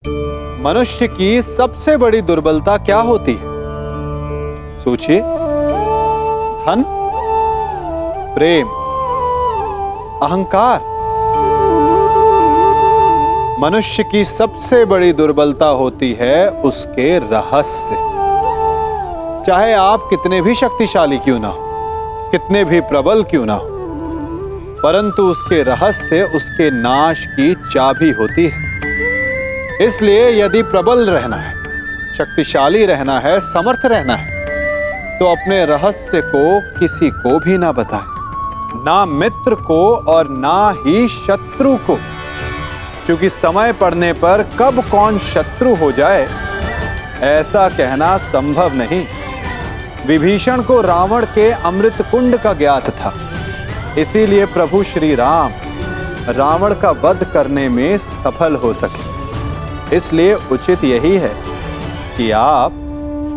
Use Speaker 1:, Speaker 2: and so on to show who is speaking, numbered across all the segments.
Speaker 1: मनुष्य की सबसे बड़ी दुर्बलता क्या होती है? सोचिए। धन, प्रेम, अहंकार। मनुष्य की सबसे बड़ी दुर्बलता होती है उसके रहस्य। चाहे आप कितने भी शक्तिशाली क्यों ना हो, कितने भी प्रबल क्यों ना हो, परंतु उसके रहस्य उसके नाश की चाबी होती है। इसलिए यदि प्रबल रहना है, शक्तिशाली रहना है, समर्थ रहना है, तो अपने रहस्य को किसी को भी ना बताएं, ना मित्र को और ना ही शत्रु को, क्योंकि समय पड़ने पर कब कौन शत्रु हो जाए ऐसा कहना संभव नहीं। विभीषण को रावण के अमृत कुंड का ज्ञात था, इसीलिए प्रभु श्री राम रावण का वध करने में सफल हो सके। इसलिए उचित यही है कि आप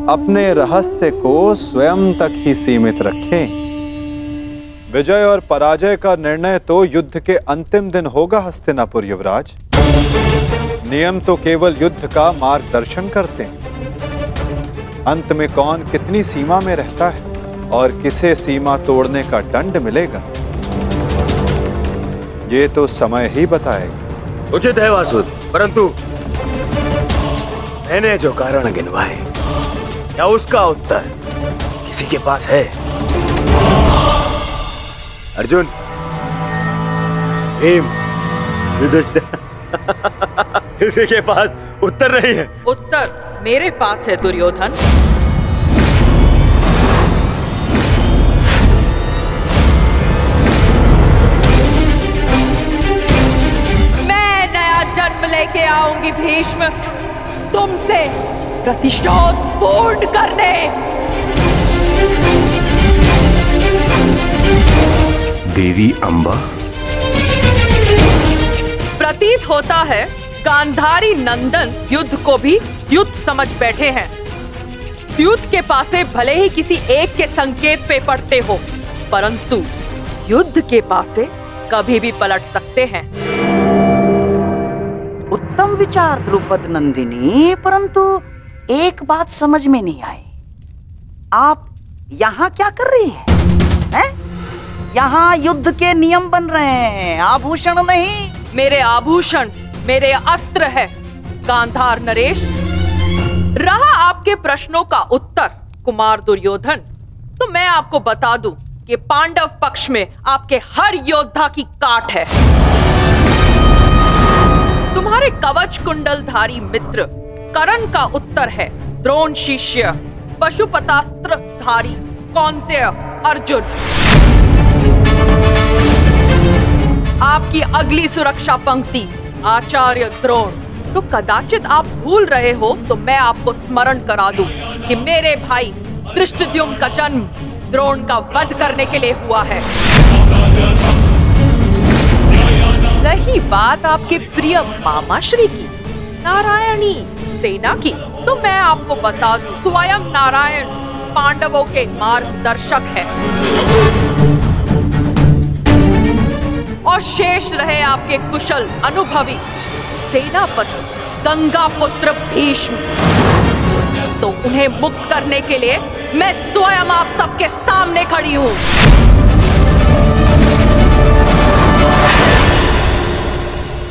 Speaker 1: अपने रहस्य को स्वयं तक ही सीमित रखें। विजय और पराजय का निर्णय तो युद्ध के अंतिम दिन होगा हस्तिनापुर युवराज। नियम तो केवल युद्ध का मार्गदर्शन करते हैं। अंत में कौन कितनी सीमा में रहता है और किसे सीमा तोड़ने का दंड मिलेगा, ये तो समय ही बताएगा।
Speaker 2: उचित है वासुद, परंतु मैंने जो कारण गिनवाए, क्या उसका उत्तर किसी के पास है? अर्जुन, भीम, युधिष्ठिर, किसी के पास उत्तर नहीं है।
Speaker 3: उत्तर मेरे पास है दुर्योधन। मैं नया जन्म लेके आऊंगी भीष्म, तुमसे प्रतिशोध पूर्ण करने।
Speaker 2: देवी अंबा,
Speaker 3: प्रतीत होता है गांधारी नंदन युद्ध को भी युद्ध समझ बैठे हैं। युद्ध के पासे भले ही किसी एक के संकेत पे पड़ते हो, परंतु युद्ध के पासे कभी भी पलट सकते हैं।
Speaker 4: उत्तम विचार द्रुपद नंदिनी, परंतु एक बात समझ में नहीं आई। आप यहाँ क्या कर रही हैं? यहाँ युद्ध के नियम बन रहे हैं, आभूषण नहीं।
Speaker 3: मेरे आभूषण मेरे अस्त्र है गांधार नरेश। रहा आपके प्रश्नों का उत्तर कुमार दुर्योधन, तो मैं आपको बता दूं कि पांडव पक्ष में आपके हर योद्धा की काट है। तुम्हारे कवच कुंडलधारी मित्र कर्ण का उत्तर है द्रोण शिष्य पशुपतास्त्र धारी कौन्तेय अर्जुन। आपकी अगली सुरक्षा पंक्ति आचार्य द्रोण। तो कदाचित आप भूल रहे हो तो मैं आपको स्मरण करा दूं कि मेरे भाई धृष्टद्युम्न का जन्म द्रोण का वध करने के लिए हुआ है। रही बात आपके प्रिय मामा श्री की, नारायणी सेना की, तो मैं आपको बता दूं स्वयं नारायण पांडवों के मार्गदर्शक है। और शेष रहे आपके कुशल अनुभवी सेनापति गंगा पुत्र भीष्म, तो उन्हें मुक्त करने के लिए मैं स्वयं आप सबके सामने खड़ी हूं।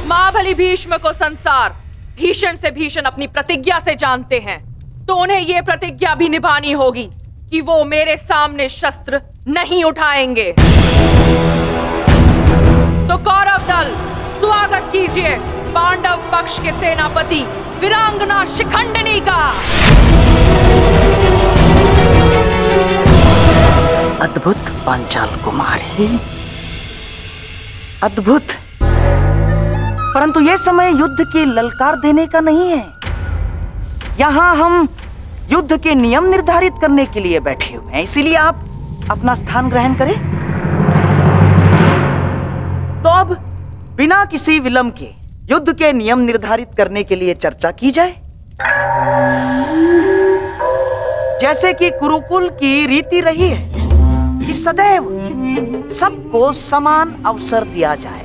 Speaker 3: महाबली भीष्म को संसार भीषण से भीषण अपनी प्रतिज्ञा से जानते हैं, तो उन्हें यह प्रतिज्ञा भी निभानी होगी कि वो मेरे सामने शस्त्र नहीं उठाएंगे। तो कौरव दल स्वागत कीजिए पांडव पक्ष के सेनापति वीरांगना शिखंडिनी का।
Speaker 4: अद्भुत पांचाल कुमारी, अद्भुत। परंतु यह समय युद्ध की ललकार देने का नहीं है। यहाँ हम युद्ध के नियम निर्धारित करने के लिए बैठे हुए हैं, इसीलिए आप अपना स्थान ग्रहण करें। तो अब बिना किसी विलंब के युद्ध के नियम निर्धारित करने के लिए चर्चा की जाए। जैसे कि कुरुकुल की रीति रही है कि सदैव सबको समान अवसर दिया जाए,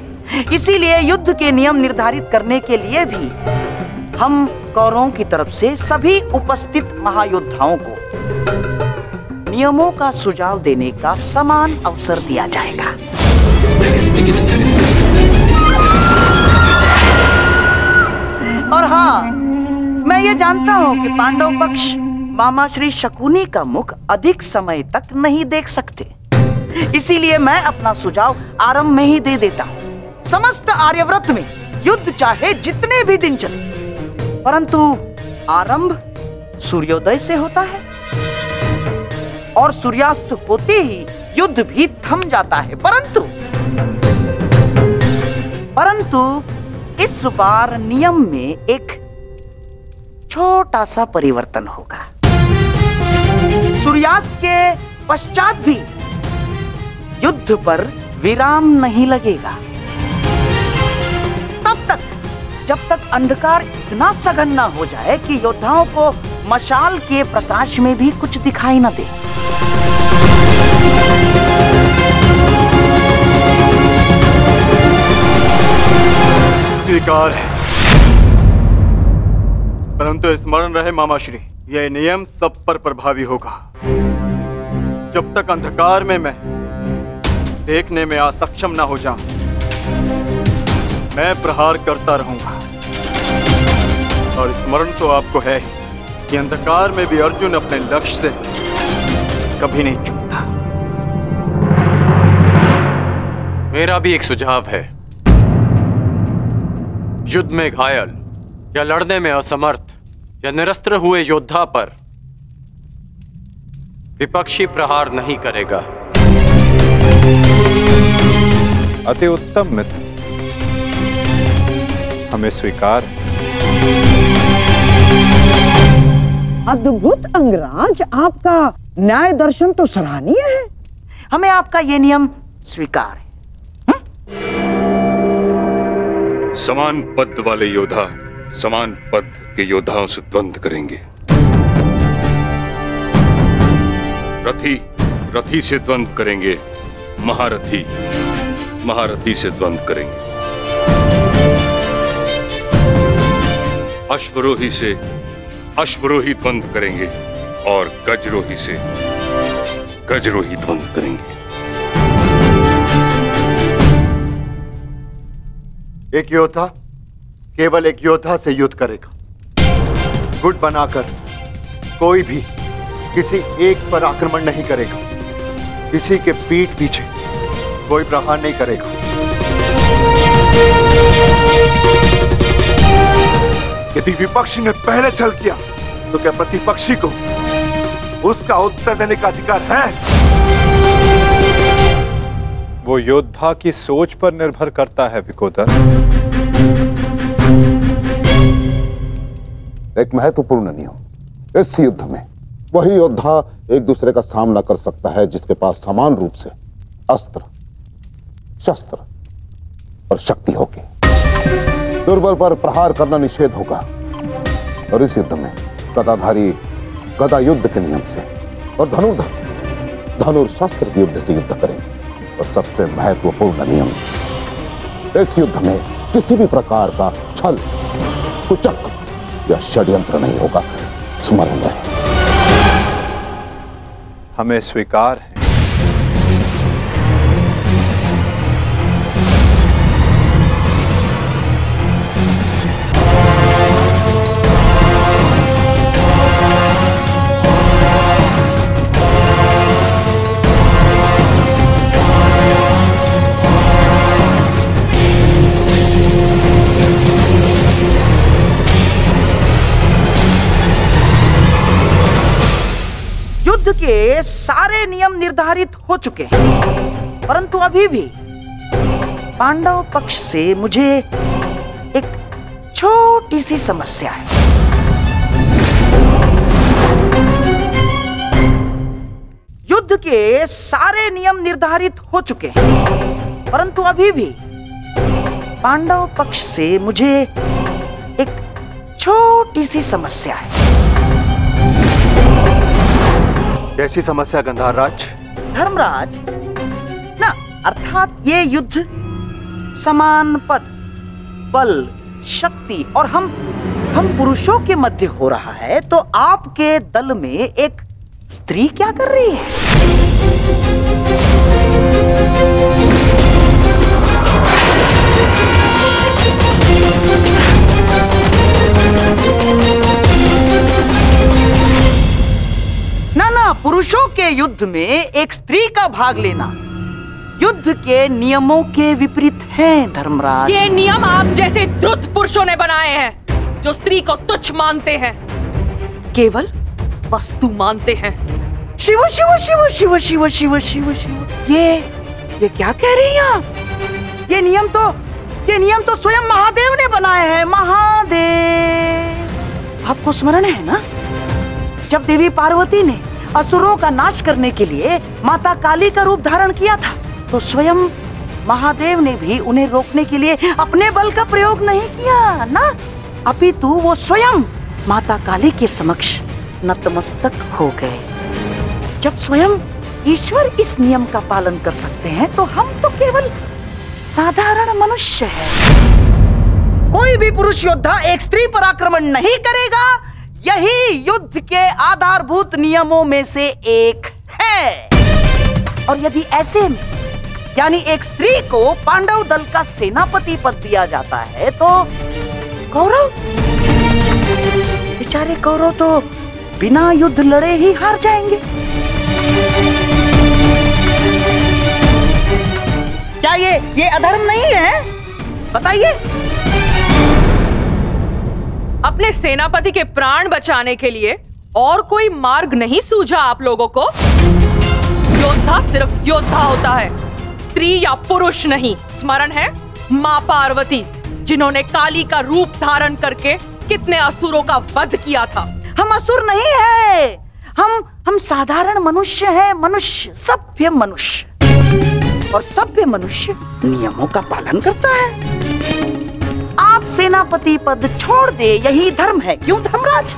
Speaker 4: इसीलिए युद्ध के नियम निर्धारित करने के लिए भी हम कौरवों की तरफ से सभी उपस्थित महायोद्धाओं को नियमों का सुझाव देने का समान अवसर दिया जाएगा। और हाँ, मैं ये जानता हूं कि पांडव पक्ष मामा श्री शकुनी का मुख अधिक समय तक नहीं देख सकते, इसीलिए मैं अपना सुझाव आरंभ में ही दे देता हूं। समस्त आर्यव्रत में युद्ध चाहे जितने भी दिन चले, परंतु आरंभ सूर्योदय से होता है और सूर्यास्त होते ही युद्ध भी थम जाता है। परंतु इस बार नियम में एक छोटा सा परिवर्तन होगा। सूर्यास्त के पश्चात भी युद्ध पर विराम नहीं लगेगा, तब तक जब तक अंधकार इतना सघन न हो जाए कि योद्धाओं को मशाल के प्रकाश में भी कुछ दिखाई न दे।
Speaker 2: स्वीकार है, परंतु स्मरण रहे मामाश्री, यह नियम सब पर प्रभावी होगा। जब तक अंधकार में मैं देखने में असक्षम ना हो जाऊं, मैं प्रहार करता रहूंगा। और स्मरण तो आपको है ही कि अंधकार में भी अर्जुन अपने लक्ष्य से कभी नहीं चूकता।
Speaker 5: मेरा भी एक सुझाव है। युद्ध में घायल या लड़ने में असमर्थ या निरस्त्र हुए योद्धा पर विपक्षी प्रहार नहीं करेगा।
Speaker 1: अति उत्तम मित्र, हमें स्वीकार है।
Speaker 4: अद्भुत अंगराज, आपका न्याय दर्शन तो सराहनीय है। हमें आपका यह नियम स्वीकार है।
Speaker 6: समान पद वाले योद्धा समान पद के योद्धाओं से द्वंद्व करेंगे। रथी रथी से द्वंद्व करेंगे, महारथी महारथी से द्वंद्व करेंगे, अश्वरोही से अश्वरोही द्वंद्व करेंगे और गजरोही से गजरोही द्वंद्व करेंगे।
Speaker 7: एक योद्धा केवल एक योद्धा से युद्ध करेगा। गुट बनाकर कोई भी किसी एक पर आक्रमण नहीं करेगा, किसी के पीठ पीछे कोई प्रहार नहीं करेगा। यदि विपक्षी ने पहले छल किया तो क्या प्रतिपक्षी को उसका उत्तर देने का अधिकार है?
Speaker 1: वो योद्धा की सोच पर निर्भर करता है विकोदर।
Speaker 8: एक महत्वपूर्ण नियम, इस युद्ध में वही योद्धा एक दूसरे का सामना कर सकता है जिसके पास समान रूप से अस्त्र, शस्त्र और शक्ति होगी। दुर्बल पर प्रहार करना निषेध होगा और इस युद्ध में गदाधारी गदा युद्ध के नियम से और धनुर्धर धनुर्शस्त्र के युद्ध से युद्ध करेंगे। और सबसे महत्वपूर्ण नियम, इस युद्ध में किसी भी प्रकार का छल, कुचक या षड्यंत्र नहीं होगा। स्मरण रहे।
Speaker 1: हमें स्वीकार है।
Speaker 4: युद्ध के सारे नियम निर्धारित हो चुके हैं, परंतु अभी भी पांडव पक्ष से मुझे एक छोटी सी समस्या है। युद्ध के सारे नियम निर्धारित हो चुके हैं, परंतु अभी भी पांडव पक्ष से मुझे एक छोटी सी समस्या है।
Speaker 7: कैसी समस्या गंधार राज?
Speaker 4: धर्मराज ना, अर्थात ये युद्ध समान पद, बल, शक्ति और हम हम पुरुषों के मध्य हो रहा है, तो आपके दल में एक स्त्री क्या कर रही है? ना, पुरुषों के युद्ध में एक स्त्री का भाग लेना युद्ध के नियमों के विपरीत है धर्मराज।
Speaker 3: ये नियम आप जैसे द्रुत पुरुषों ने बनाए हैं, जो स्त्री को तुच्छ मानते हैं, केवल वस्तु मानते हैं।
Speaker 4: शिव शिव शिव शिव शिव शिव शिव शिव, ये क्या कह रही हैं आप? ये नियम तो स्वयं महादेव ने बनाए हैं। महादेव, आपको स्मरण है ना, जब देवी पार्वती ने असुरों का नाश करने के लिए माता काली का रूप धारण किया था, तो स्वयं महादेव ने भी उन्हें रोकने के लिए अपने बल का प्रयोग नहीं किया ना, अपितु वो स्वयं माता काली के समक्ष नतमस्तक हो गए। जब स्वयं ईश्वर इस नियम का पालन कर सकते हैं, तो हम तो केवल साधारण मनुष्य हैं। कोई भी पुरुष योद्धा एक स्त्री पर आक्रमण नहीं करेगा, यही युद्ध के आधारभूत नियमों में से एक है। और यदि ऐसे में यानी एक स्त्री को पांडव दल का सेनापति पद दिया जाता है, तो कौरव, बेचारे कौरव तो बिना युद्ध लड़े ही हार जाएंगे। क्या ये अधर्म नहीं है? बताइए।
Speaker 3: अपने सेनापति के प्राण बचाने के लिए और कोई मार्ग नहीं सूझा आप लोगों को? योद्धा सिर्फ योद्धा होता है, स्त्री या पुरुष नहीं। स्मरण है माँ पार्वती, जिन्होंने काली का रूप धारण करके कितने असुरों का वध किया था।
Speaker 4: हम असुर नहीं है, हम साधारण मनुष्य हैं, मनुष्य, सभ्य मनुष्य। और सभ्य मनुष्य नियमों का पालन करता है। आप सेनापति पद छोड़ दे, यही धर्म है, क्यों धर्मराज?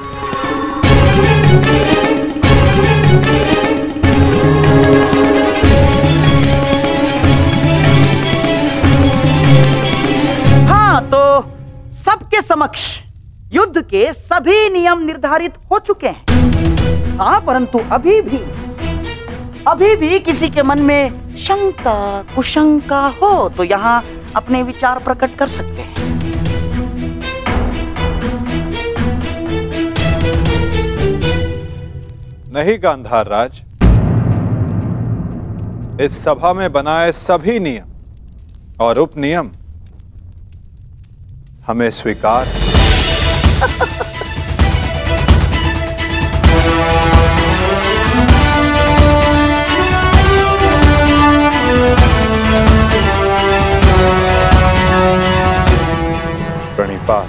Speaker 4: हाँ, तो सबके समक्ष युद्ध के सभी नियम निर्धारित हो चुके हैं। हाँ, परंतु अभी भी किसी के मन में शंका कुशंका हो तो यहाँ अपने विचार प्रकट कर सकते हैं।
Speaker 1: नहीं गांधार राज, इस सभा में बनाए सभी नियम और उपनियम हमें स्वीकार है। प्रणिपात।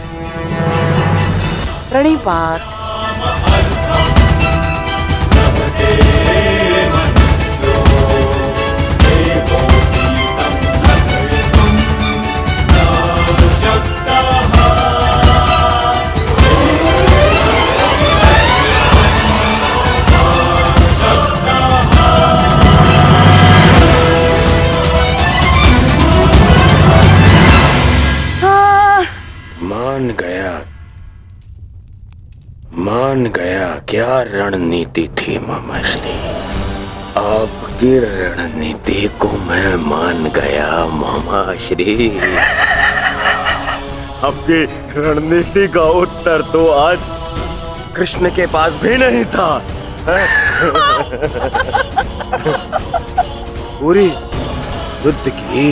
Speaker 4: प्रणिपात।
Speaker 9: मान गया क्या रणनीति थी मामाश्री। आपकी रणनीति को मैं मान गया मामाश्री।
Speaker 2: आपकी रणनीति का उत्तर तो आज कृष्ण के पास भी नहीं था। पूरी युद्ध की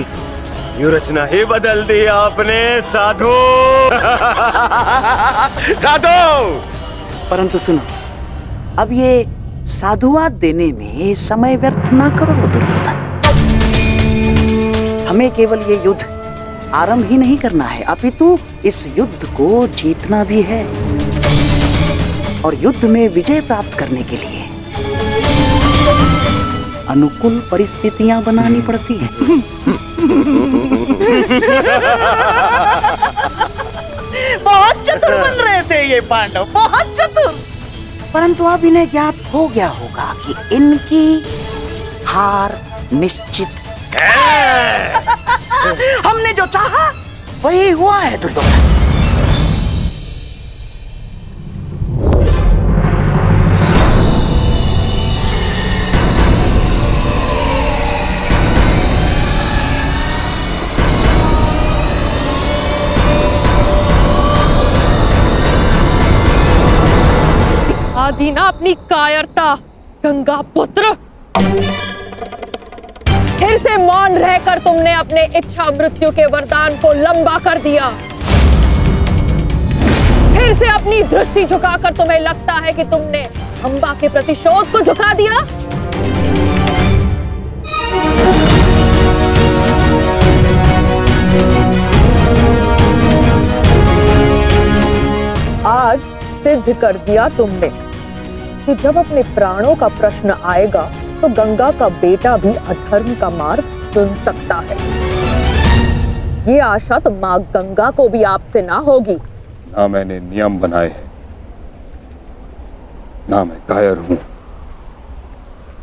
Speaker 2: रचना ही बदल दी आपने साधु। साधु।
Speaker 4: परंतु सुनो, अब ये साधुवाद देने में समय व्यर्थ ना करो दुर्योधन। हमें केवल ये युद्ध आरंभ ही नहीं करना है, अपितु इस युद्ध को जीतना भी है। और युद्ध में विजय प्राप्त करने के लिए अनुकूल परिस्थितियां बनानी पड़ती हैं। बहुत चतुर बन रहे थे ये पांडव, बहुत चतुर। परंतु अब इन्हें ज्ञात हो गया होगा कि इनकी हार निश्चित है। हमने जो चाहा वही हुआ है दुर्योधन।
Speaker 3: दिखा दी ना अपनी कायरता गंगा पुत्र। फिर से मौन रहकर तुमने अपने इच्छा मृत्यु के वरदान को लंबा कर दिया। फिर से अपनी दृष्टि झुकाकर तुम्हें लगता है कि तुमने अंबा के प्रतिशोध को झुका दिया। आज सिद्ध कर दिया तुमने कि जब अपने प्राणों का प्रश्न आएगा तो गंगा का बेटा भी अधर्म का मार्ग चुन सकता है। ये आशा तो मां गंगा को भी आपसे ना होगी।
Speaker 6: ना मैंने नियम बनाए हैं, ना मैं कायर हूं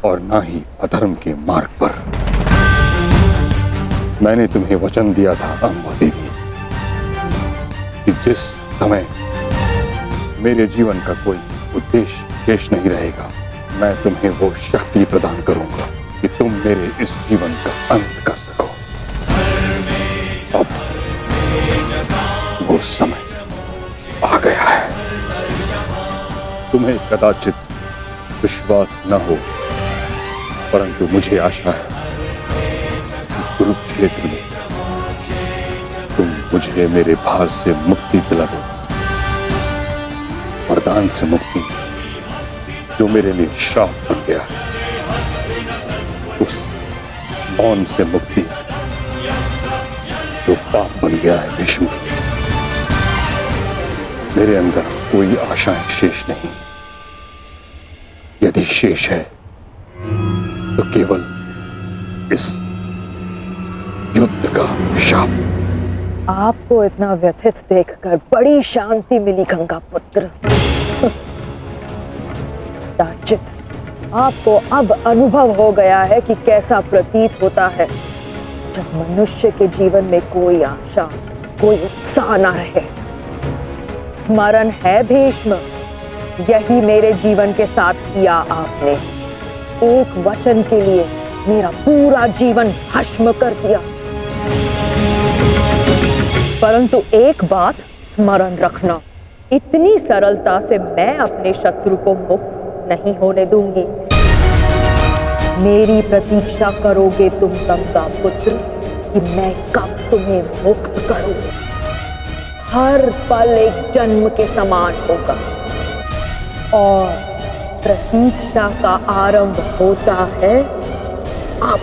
Speaker 6: और ना ही अधर्म के मार्ग पर। मैंने तुम्हें वचन दिया था अंबा देवी कि जिस समय मेरे जीवन का कोई उद्देश्य शेष नहीं रहेगा, मैं तुम्हें वो शक्ति प्रदान करूंगा कि तुम मेरे इस जीवन का अंत कर सको। अब वो समय आ गया है। तुम्हें कदाचित विश्वास न हो, परंतु मुझे आशा है कि कुरुक्षेत्र में तुम मुझे मेरे भार से मुक्ति दिला दो। वरदान से मुक्ति जो मेरे लिए श्राप बन गया है, उस मौन से मुक्ति जो पाप बन गया है भीष्म। मेरे अंदर कोई आशाएं शेष नहीं। यदि शेष है तो केवल इस युद्ध का शाप।
Speaker 3: आपको इतना व्यथित देखकर बड़ी शांति मिली गंगा पुत्र। दाचित, आपको अब अनुभव हो गया है कि कैसा प्रतीत होता है जब मनुष्य के जीवन में कोई आशा, कोई उत्साह ना रहे। स्मरण है भीष्म, यही मेरे जीवन के साथ किया आपने। एक वचन के लिए मेरा पूरा जीवन भस्म कर दिया। परंतु एक बात स्मरण रखना, इतनी सरलता से मैं अपने शत्रु को मुक्त नहीं होने दूंगी। मेरी प्रतीक्षा करोगे तुम गंगा पुत्र कि मैं कब तुम्हें मुक्त करूं। हर पल एक जन्म के समान होगा और प्रतीक्षा का आरंभ होता है अब।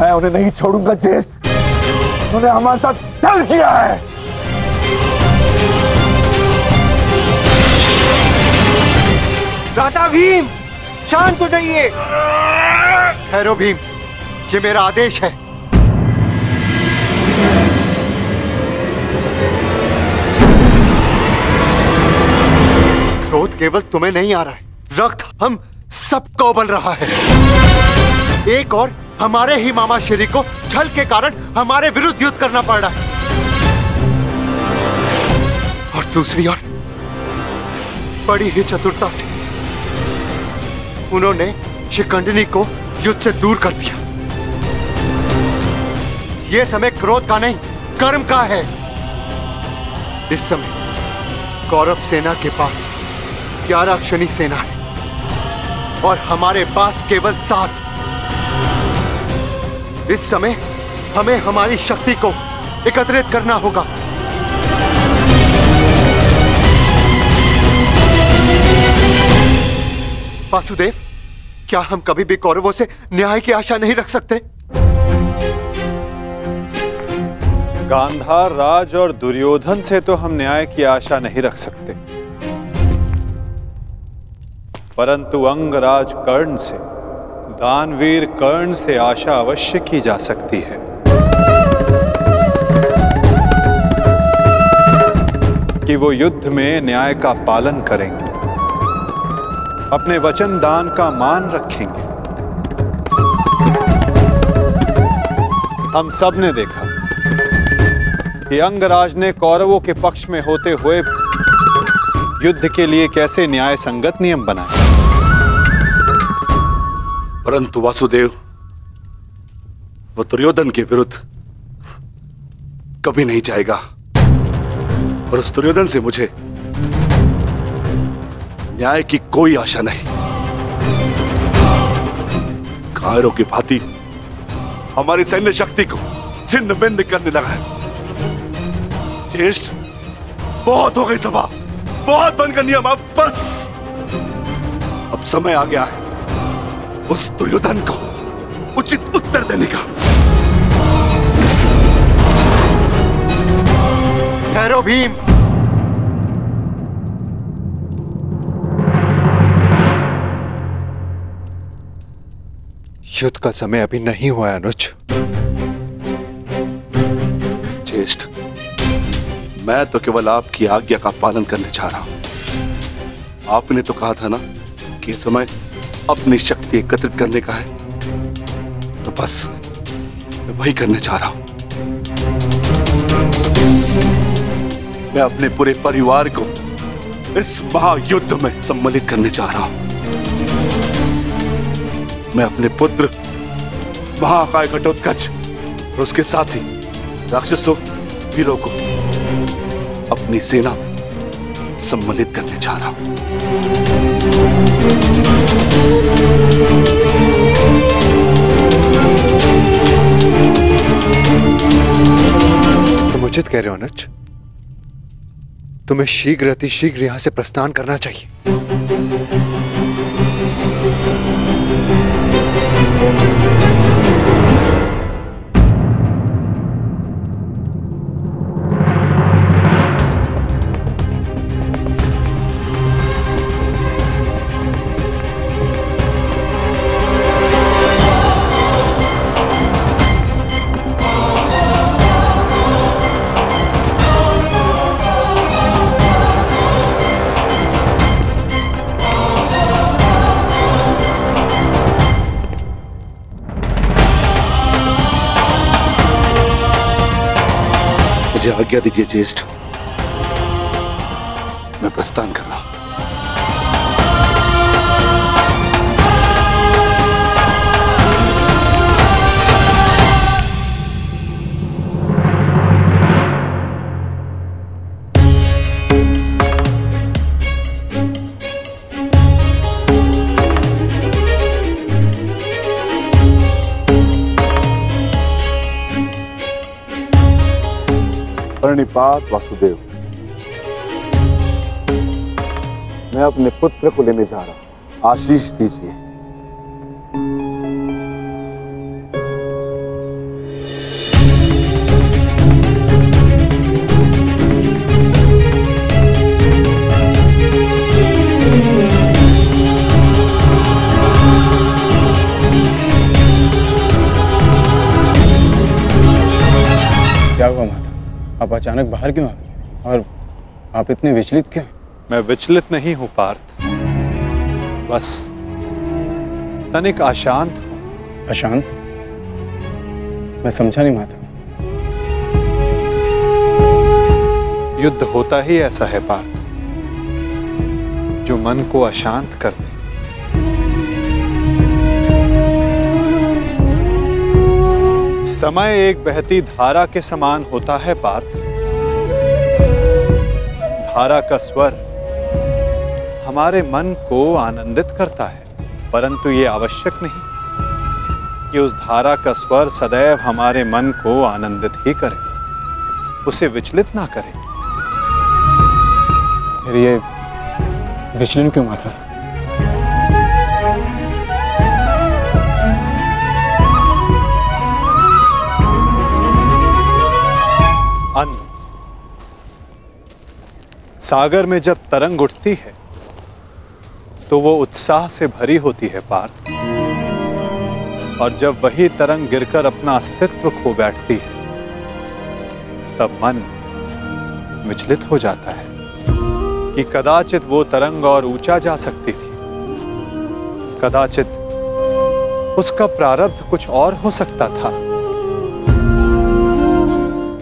Speaker 10: मैं उन्हें नहीं छोड़ूंगा जेस, उन्होंने हमारे साथ छल किया है।
Speaker 7: दादा भीम, शांत हो जाइए। ठहरो भीम, ये मेरा आदेश है। क्रोध केवल तुम्हें नहीं आ रहा है, रक्त हम सबको बल रहा है। एक और हमारे ही मामा श्री को छल के कारण हमारे विरुद्ध युद्ध करना पड़ रहा है, और दूसरी ओर बड़ी ही चतुरता से उन्होंने शिखंडिनी को युद्ध से दूर कर दिया। यह समय क्रोध का नहीं, कर्म का है। इस समय कौरव सेना के पास 11 अक्षनी सेना है और हमारे पास केवल 7। इस समय हमें हमारी शक्ति को एकत्रित करना होगा। वासुदेव, क्या हम कभी भी कौरवों से न्याय की आशा नहीं रख सकते?
Speaker 1: गांधार राज और दुर्योधन से तो हम न्याय की आशा नहीं रख सकते, परंतु अंगराज कर्ण से, दानवीर कर्ण से आशा अवश्य की जा सकती है कि वो युद्ध में न्याय का पालन करेंगे, अपने वचन दान का मान रखेंगे। हम सब ने देखा कि अंगराज ने कौरवों के पक्ष में होते हुए युद्ध के लिए कैसे न्याय संगत नियम बनाए।
Speaker 11: परंतु वासुदेव, वो दुर्योधन के विरुद्ध कभी नहीं जाएगा और उस दुर्योधन से मुझे न्याय की कोई आशा नहीं। कायरों की भांति हमारी सैन्य शक्ति को छिन्न भिन्न करने लगा है। ज्येष्ठ, बहुत हो गई सभा, बहुत बन कर नियम, अब बस। अब समय आ गया है उस दुर्योधन को उचित उत्तर देने का।
Speaker 7: ठहरो भीम।
Speaker 1: युद्ध का समय अभी नहीं हुआ अनुज।
Speaker 11: ज्येष्ठ, मैं तो केवल आपकी आज्ञा का पालन करने जा रहा हूं। आपने तो कहा था ना कि समय अपनी शक्ति एकत्रित करने का है, तो बस मैं वही करने जा रहा हूं। मैं अपने पूरे परिवार को इस महायुद्ध में सम्मिलित करने जा रहा हूं। मैं अपने पुत्र महाकाय घटोत्कच और उसके साथी राक्षसों वीरों को अपनी सेना में सम्मिलित करने जा रहा हूं।
Speaker 1: तुम उचित कह रहे हो अनुज। तुम्हें शीघ्र अतिशीघ्र यहां से प्रस्थान करना चाहिए।
Speaker 11: मुझे आज्ञा दीजिए ज्येष्ठ, मैं प्रस्थान कर रहा हूं।
Speaker 6: प्रणिपात वासुदेव। मैं अपने पुत्र को लेने जा रहा हूं, आशीष दीजिए।
Speaker 12: क्या हुआ माता? आप अचानक बाहर क्यों आ गए और आप इतने विचलित क्यों?
Speaker 1: मैं विचलित नहीं हूं पार्थ, बस तनिक अशांत हूं।
Speaker 12: अशांत? मैं समझा नहीं माता।
Speaker 1: युद्ध होता ही ऐसा है पार्थ, जो मन को अशांत कर दे। समय एक बहती धारा के समान होता है पार्थ। धारा का स्वर हमारे मन को आनंदित करता है, परंतु ये आवश्यक नहीं कि उस धारा का स्वर सदैव हमारे मन को आनंदित ही करे, उसे विचलित ना करे।
Speaker 12: फिर ये विचलन क्यों माता?
Speaker 1: अन्न, सागर में जब तरंग उठती है तो वो उत्साह से भरी होती है पार्थ, और जब वही तरंग गिरकर अपना अस्तित्व खो बैठती है तब मन विचलित हो जाता है कि कदाचित वो तरंग और ऊंचा जा सकती थी, कदाचित उसका प्रारब्ध कुछ और हो सकता था।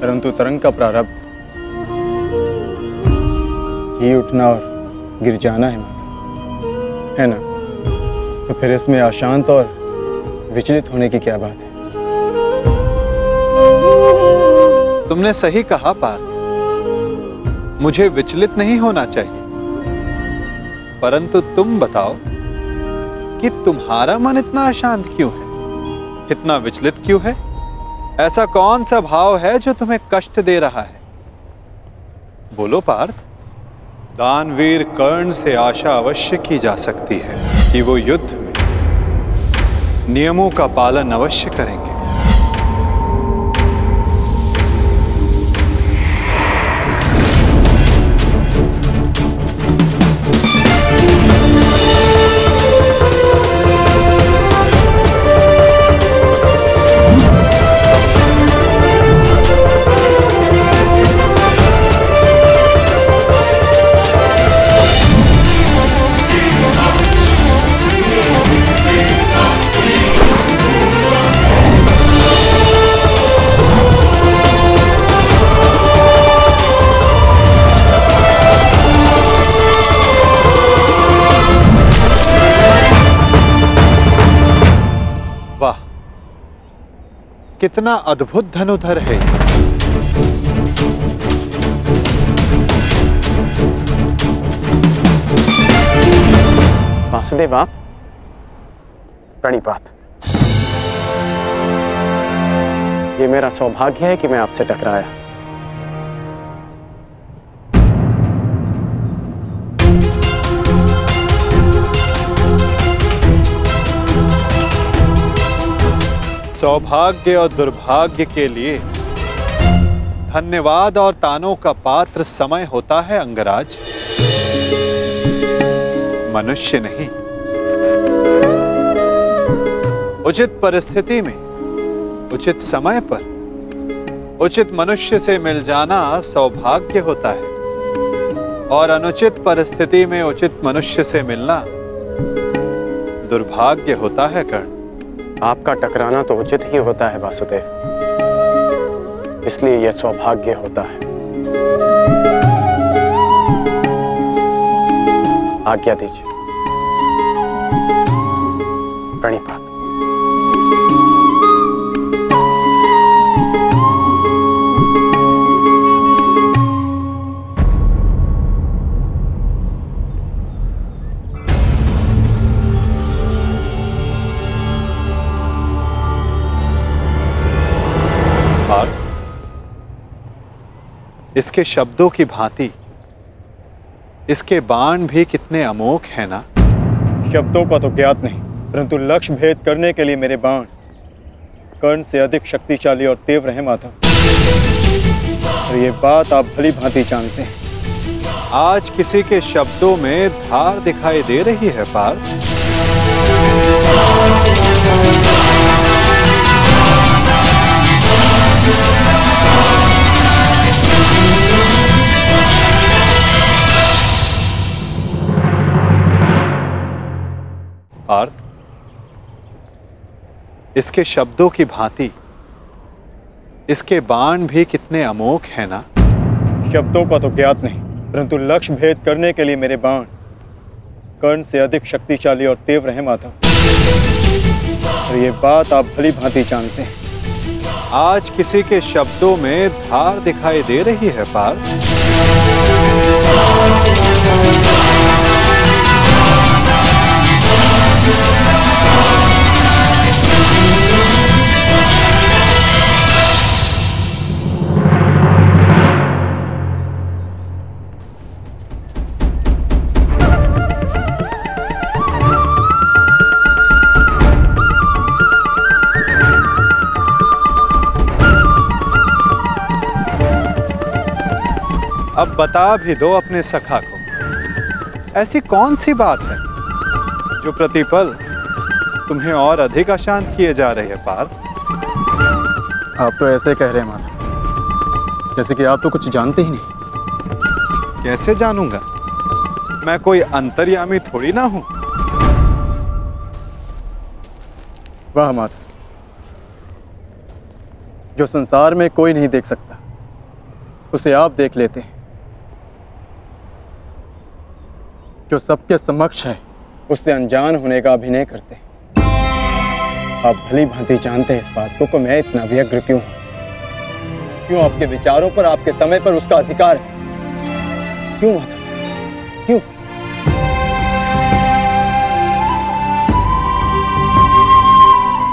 Speaker 12: परंतु तरंग का प्रारब्ध ही उठना और गिर जाना है माता, है ना? तो फिर इसमें अशांत और विचलित होने की क्या बात है?
Speaker 1: तुमने सही कहा पार्थ, मुझे विचलित नहीं होना चाहिए, परंतु तुम बताओ कि तुम्हारा मन इतना अशांत क्यों है, इतना विचलित क्यों है? ऐसा कौन सा भाव है जो तुम्हें कष्ट दे रहा है? बोलो पार्थ। दानवीर कर्ण से आशा अवश्य की जा सकती है कि वो युद्ध में नियमों का पालन अवश्य करेंगे। वाह, कितना अद्भुत धनुधर है ये।
Speaker 5: वासुदेव, आप प्रणिपात। ये मेरा सौभाग्य है कि मैं आपसे टकराया।
Speaker 1: सौभाग्य और दुर्भाग्य के लिए धन्यवाद और तानों का पात्र समय होता है अंगराज, मनुष्य नहीं। उचित परिस्थिति में, उचित समय पर उचित मनुष्य से मिल जाना सौभाग्य होता है, और अनुचित परिस्थिति में उचित मनुष्य से मिलना दुर्भाग्य होता है कर्ण।
Speaker 5: आपका टकराना तो उचित ही होता है वासुदेव, इसलिए यह सौभाग्य होता है। आज्ञा दीजिए। प्रणिपात।
Speaker 1: इसके शब्दों की भांति इसके बाण भी कितने अमोघ हैं ना।
Speaker 2: शब्दों का तो ज्ञात नहीं, परंतु लक्ष्य भेद करने के लिए मेरे बाण कर्ण से अधिक शक्तिशाली और तीव्र हैं माधव, और ये बात आप भली भांति जानते हैं।
Speaker 1: आज किसी के शब्दों में धार दिखाई दे रही है पार्थ। पार्थ, इसके शब्दों की भांति इसके बाण भी कितने अमोघ हैं ना।
Speaker 2: शब्दों का तो ज्ञात नहीं, परंतु लक्ष्य भेद करने के लिए मेरे बाण कर्ण से अधिक शक्तिशाली और तीव्र हैं माधव, और ये बात आप भली भांति जानते हैं।
Speaker 1: आज किसी के शब्दों में धार दिखाई दे रही है पार्थ। अब बता भी दो अपने सखा को, ऐसी कौन सी बात है जो प्रतिपल तुम्हें और अधिक अशांत किए जा रही है पार्थ।
Speaker 12: आप तो ऐसे कह रहे हैं माधव, जैसे कि आप तो कुछ जानते ही नहीं।
Speaker 1: कैसे जानूंगा, मैं कोई अंतर्यामी थोड़ी ना हूं।
Speaker 2: वाह माधव, जो संसार में कोई नहीं देख सकता उसे आप देख लेते हैं, जो सबके समक्ष है उससे अनजान होने का अभिनय करते हैं। आप भली भांति जानते हैं इस बात को कि मैं इतना व्यग्र क्यों हूं। क्यों आपके विचारों पर, आपके समय पर उसका अधिकार है। क्यों माधव, क्यों?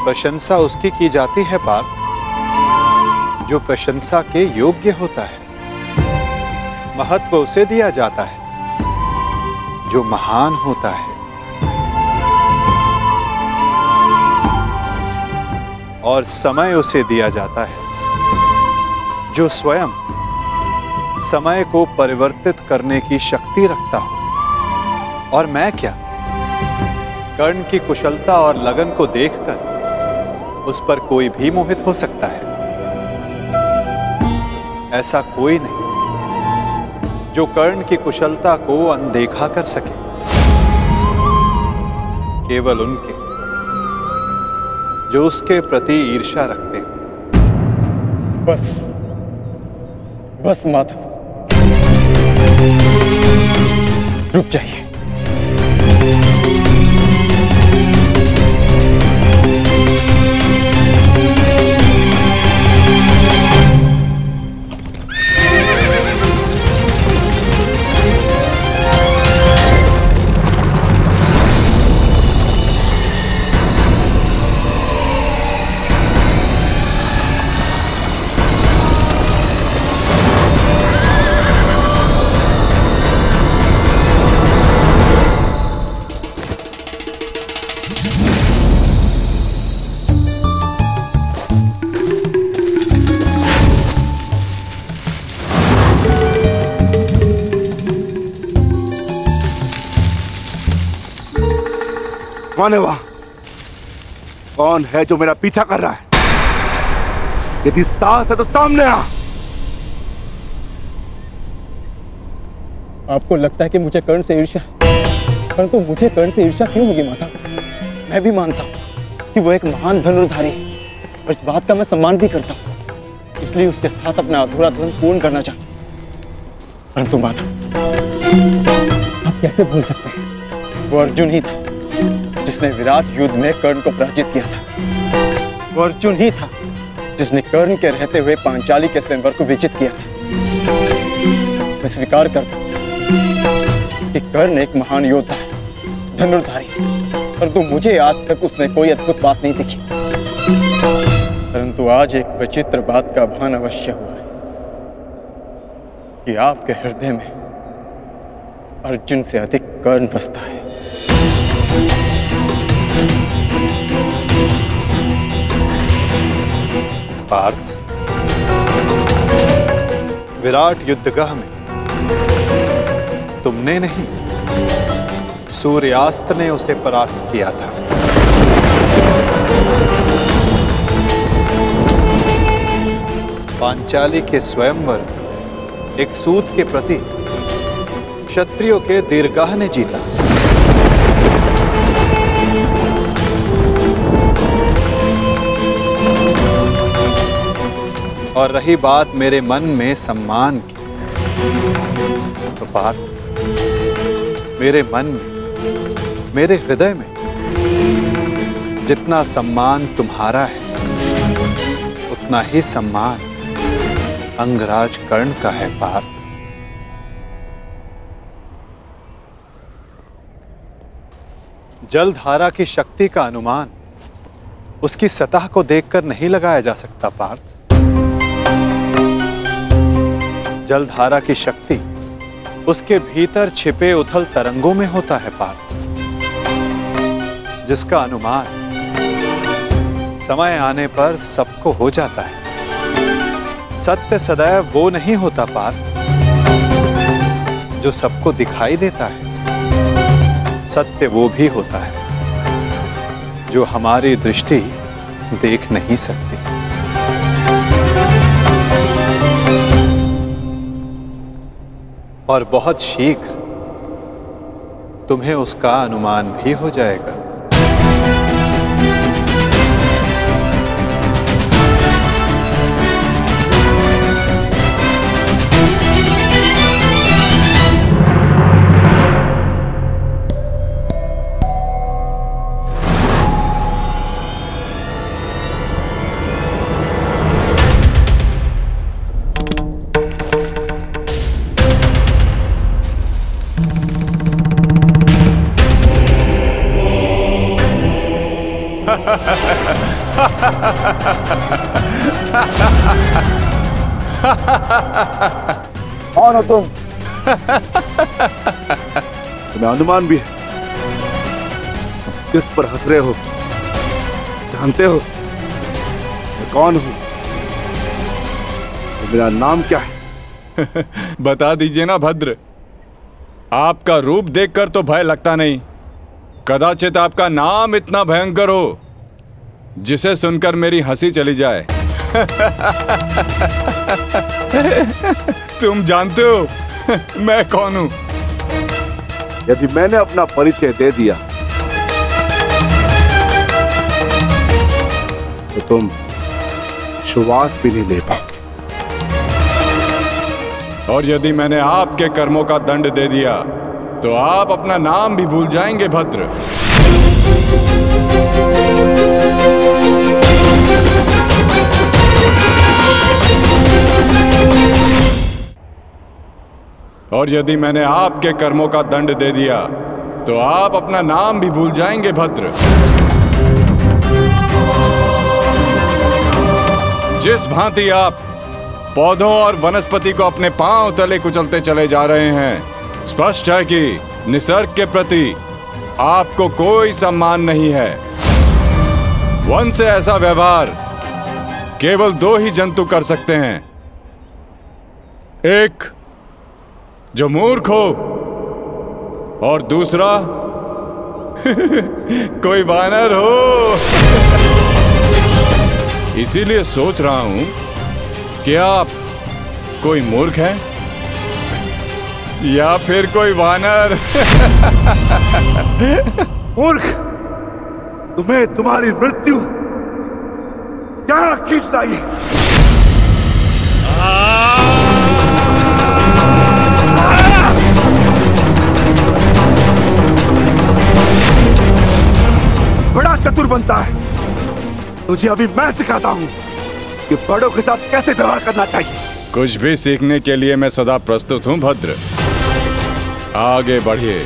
Speaker 1: प्रशंसा उसकी की जाती है पार्थ जो प्रशंसा के योग्य होता है। महत्व उसे दिया जाता है जो महान होता है। और समय उसे दिया जाता है जो स्वयं समय को परिवर्तित करने की शक्ति रखता हो। और मैं क्या, कर्ण की कुशलता और लगन को देखकर उस पर कोई भी मोहित हो सकता है। ऐसा कोई नहीं जो कर्ण की कुशलता को अनदेखा कर सके। केवल उनके जो उसके प्रति ईर्ष्या रखते हैं।
Speaker 2: बस माधव, रुक जाइए।
Speaker 11: कौन है वहां? कौन है जो मेरा पीछा कर रहा है? यदि साहस है तो सामने आ।
Speaker 2: आपको लगता है कि मुझे कर्ण से ईर्ष्या है, परंतु मुझे कर्ण से ईर्ष्या क्यों होगी माता? मैं भी मानता हूं कि वो एक महान धनुर्धारी है और इस बात का मैं सम्मान भी करता हूं, इसलिए उसके साथ अपना अधूरा द्वंद्व पूर्ण करना चाहता हूं। परंतु माता, आप कैसे भूल सकते हैं वो अर्जुन ही था जिसने विराट युद्ध में कर्ण को पराजित किया था। वो अर्जुन ही था जिसने कर्ण के रहते हुए पांचाली के स्वयंवर को विजित किया था। मैं स्वीकार करता हूं कि कर्ण एक महान योद्धा है, धनुर्धारी, परंतु मुझे आज तक उसमें कोई अद्भुत बात नहीं दिखी। परंतु आज एक विचित्र बात का भान अवश्य हुआ है कि आपके हृदय में अर्जुन से अधिक कर्ण बसता है।
Speaker 1: पार्थ, विराट युद्धगाह में तुमने नहीं, सूर्यास्त ने उसे परास्त किया था। पांचाली के स्वयंवर एक सूत के प्रति क्षत्रियों के दीर्घाह ने जीता। और रही बात मेरे मन में सम्मान की, तो पार्थ, मेरे मन में, मेरे हृदय में जितना सम्मान तुम्हारा है, उतना ही सम्मान अंगराज कर्ण का है। पार्थ, जलधारा की शक्ति का अनुमान उसकी सतह को देखकर नहीं लगाया जा सकता। पार्थ, जलधारा की शक्ति उसके भीतर छिपे उथल तरंगों में होता है। पार्थ, जिसका अनुमान समय आने पर सबको हो जाता है। सत्य सदैव वो नहीं होता पार्थ जो सबको दिखाई देता है। सत्य वो भी होता है जो हमारी दृष्टि देख नहीं सकती। और बहुत शीघ्र तुम्हें उसका अनुमान भी हो जाएगा।
Speaker 10: कौन हो तुम?
Speaker 11: तुम्हें अनुमान भी है किस पर हंस रहे हो? जानते हो मैं कौन हूं? तो मेरा नाम क्या है?
Speaker 13: बता दीजिए ना भद्र। आपका रूप देखकर तो भय लगता नहीं, कदाचित आपका नाम इतना भयंकर हो जिसे सुनकर मेरी हंसी चली जाए। तुम जानते हो मैं कौन हूं?
Speaker 11: यदि मैंने अपना परिचय दे दिया तो तुम श्वास भी नहीं ले पाओगे।
Speaker 13: और यदि मैंने आपके कर्मों का दंड दे दिया तो आप अपना नाम भी भूल जाएंगे भद्र। और यदि मैंने आपके कर्मों का दंड दे दिया तो आप अपना नाम भी भूल जाएंगे भद्र। जिस भांति आप पौधों और वनस्पति को अपने पांव तले कुचलते चले जा रहे हैं, स्पष्ट है कि निसर्ग के प्रति आपको कोई सम्मान नहीं है। वन से ऐसा व्यवहार केवल दो ही जंतु कर सकते हैं, एक जो मूर्ख हो और दूसरा कोई वानर हो। इसीलिए सोच रहा हूं कि आप कोई मूर्ख है या फिर कोई वानर।
Speaker 11: मूर्ख, तुम्हें तुम्हारी मृत्यु क्या खींच लाई? बड़ा चतुर बनता है, तुझे अभी मैं सिखाता हूं कि बड़ों के साथ कैसे व्यवहार करना चाहिए।
Speaker 13: कुछ भी सीखने के लिए मैं सदा प्रस्तुत हूं भद्र, आगे बढ़िए।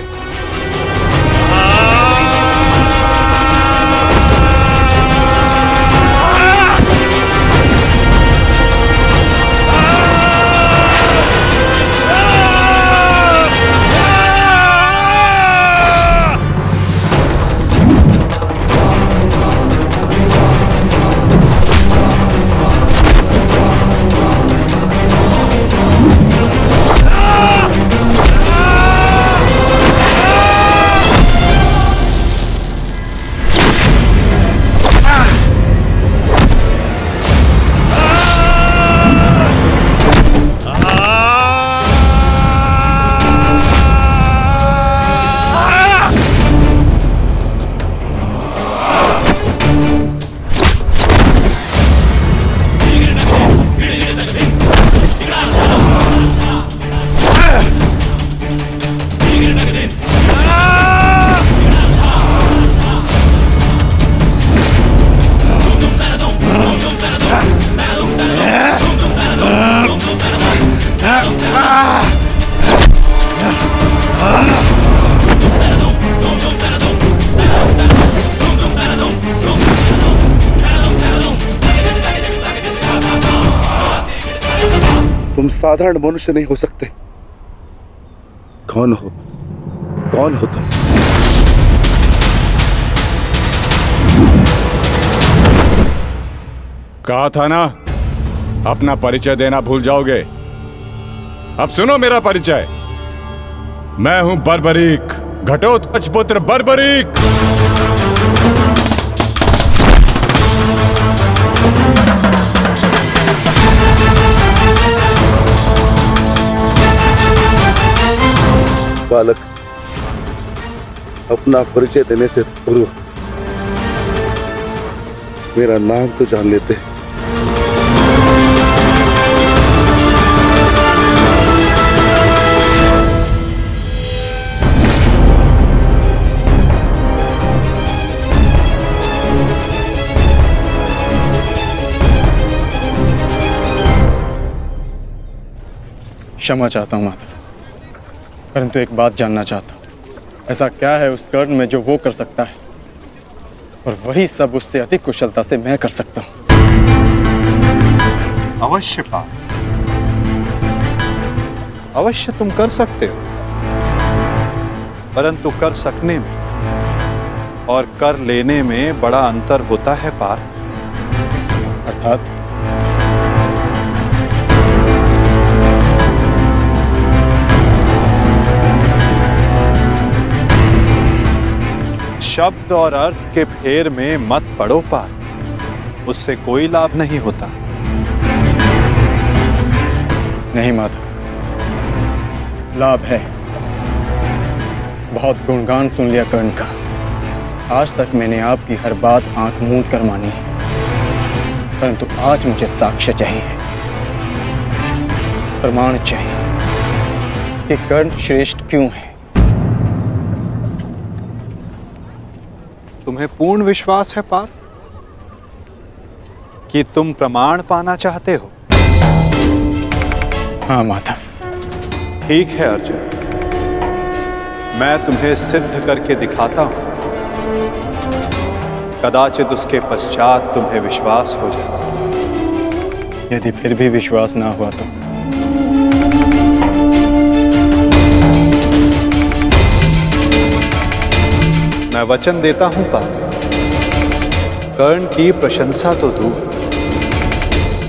Speaker 11: तुम साधारण मनुष्य नहीं हो सकते। कौन हो? कौन हो तुम?
Speaker 13: कहा था ना अपना परिचय देना भूल जाओगे। अब सुनो मेरा परिचय। मैं हूं बर्बरीक, घटोत्कच पुत्र बर्बरीक।
Speaker 11: बालक, अपना परिचय देने से पूर्व मेरा नाम तो जान लेते।
Speaker 12: क्षमा चाहता हूं माता, परंतु एक बात जानना चाहता हूं। ऐसा क्या है उस कर्ण में जो वो कर सकता है और वही सब उससे अधिक कुशलता से मैं कर सकता हूँ।
Speaker 1: अवश्य पार्थ, अवश्य तुम कर सकते हो, परंतु कर सकने में और कर लेने में बड़ा अंतर होता है पार्थ।
Speaker 12: अर्थात
Speaker 1: शब्द और अर्थ के फेर में मत पड़ो पार्थ, उससे कोई लाभ नहीं होता।
Speaker 12: नहीं माधव, लाभ है। बहुत गुणगान सुन लिया कर्ण का। आज तक मैंने आपकी हर बात आंख मूंद कर मानी है, परंतु आज मुझे साक्ष्य चाहिए, प्रमाण चाहिए कि कर्ण श्रेष्ठ क्यों है।
Speaker 1: तुम्हें पूर्ण विश्वास है पार्थ कि तुम प्रमाण पाना चाहते हो?
Speaker 12: हाँ माधव।
Speaker 1: ठीक है अर्जुन, मैं तुम्हें सिद्ध करके दिखाता हूं। कदाचित उसके पश्चात तुम्हें विश्वास हो जाए।
Speaker 12: यदि फिर भी विश्वास ना हुआ तो?
Speaker 1: मैं वचन देता हूं पार्थ, कर्ण की प्रशंसा तो दूर,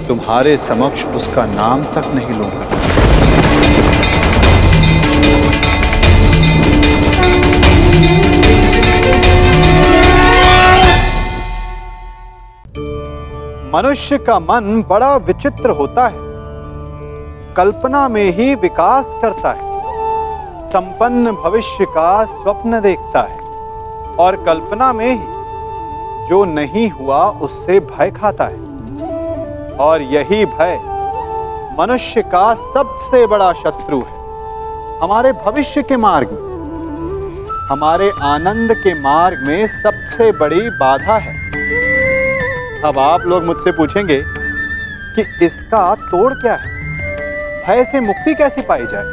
Speaker 1: तुम्हारे समक्ष उसका नाम तक नहीं लूंगा। मनुष्य का मन बड़ा विचित्र होता है, कल्पना में ही विकास करता है, संपन्न भविष्य का स्वप्न देखता है और कल्पना में ही जो नहीं हुआ उससे भय खाता है। और यही भय मनुष्य का सबसे बड़ा शत्रु है। हमारे भविष्य के मार्ग में, हमारे आनंद के मार्ग में सबसे बड़ी बाधा है। अब आप लोग मुझसे पूछेंगे कि इसका तोड़ क्या है, भय से मुक्ति कैसे पाई जाए?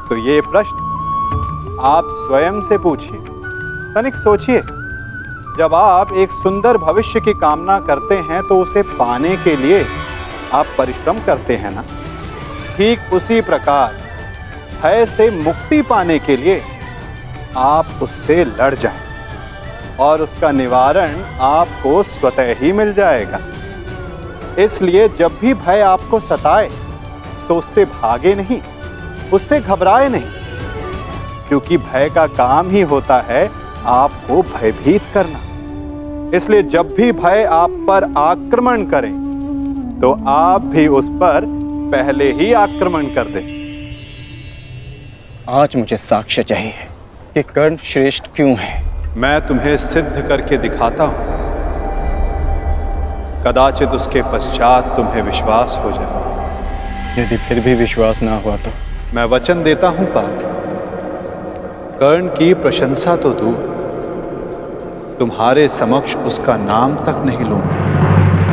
Speaker 1: तो ये प्रश्न आप स्वयं से पूछिए, तनिक सोचिए। जब आप एक सुंदर भविष्य की कामना करते हैं तो उसे पाने के लिए आप परिश्रम करते हैं ना? ठीक उसी प्रकार भय से मुक्ति पाने के लिए आप उससे लड़ जाएं और उसका निवारण आपको स्वतः ही मिल जाएगा। इसलिए जब भी भय आपको सताए तो उससे भागे नहीं, उससे घबराए नहीं, क्योंकि भय का काम ही होता है आपको भयभीत करना। इसलिए जब भी भय आप पर आक्रमण करें तो आप भी उस पर पहले ही आक्रमण कर दें।
Speaker 12: आज मुझे साक्ष्य चाहिए कि कर्ण श्रेष्ठ क्यों है।
Speaker 1: मैं तुम्हें सिद्ध करके दिखाता हूं, कदाचित उसके पश्चात तुम्हें विश्वास हो जाए।
Speaker 12: यदि फिर भी विश्वास ना हुआ तो?
Speaker 1: मैं वचन देता हूं पार्थ, कर्ण की प्रशंसा तो दूर, तुम्हारे समक्ष उसका नाम तक नहीं लूंगा।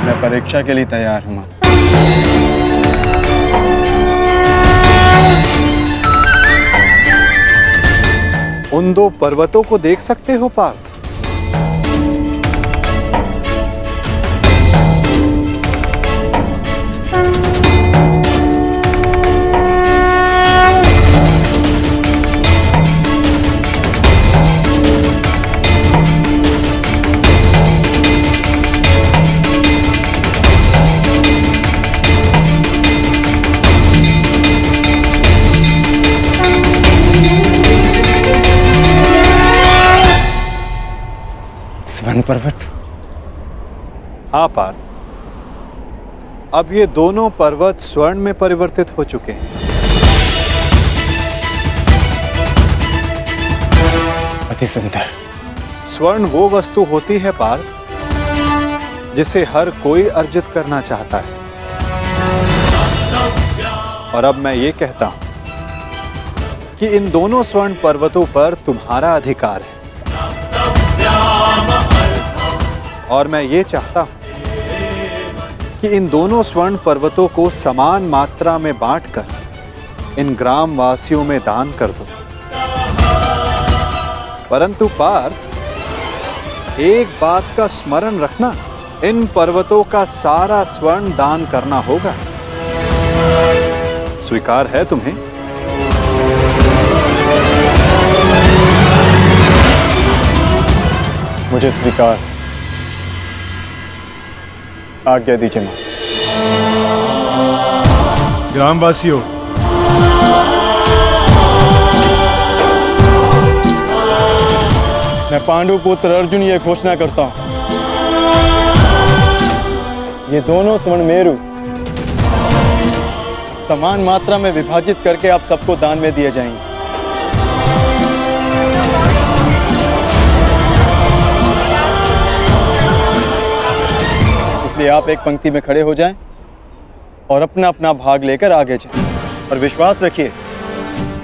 Speaker 12: मैं परीक्षा के लिए तैयार हूं।
Speaker 1: उन दो पर्वतों को देख सकते हो पार्थ?
Speaker 12: स्वर्ण पर्वत?
Speaker 1: हाँ पार्थ, अब ये दोनों पर्वत स्वर्ण में परिवर्तित हो चुके हैं।
Speaker 12: अति सुंदर।
Speaker 1: स्वर्ण वो वस्तु होती है पार्थ जिसे हर कोई अर्जित करना चाहता है। और अब मैं ये कहता हूं कि इन दोनों स्वर्ण पर्वतों पर तुम्हारा अधिकार है। और मैं ये चाहता हूं कि इन दोनों स्वर्ण पर्वतों को समान मात्रा में बांटकर इन ग्राम वासियों में दान कर दो। परंतु पार्थ, एक बात का स्मरण रखना, इन पर्वतों का सारा स्वर्ण दान करना होगा। स्वीकार है तुम्हें?
Speaker 12: मुझे स्वीकार। आज्ञा दीजिए मां।
Speaker 11: ग्रामवासियों,
Speaker 12: मैं पांडु पुत्र अर्जुन ये घोषणा करता हूं, ये दोनों स्वर्ण मेरु समान मात्रा में विभाजित करके आप सबको दान में दिए जाएंगे। इसलिए आप एक पंक्ति में खड़े हो जाएं और अपना अपना भाग लेकर आगे जाएं और विश्वास रखिए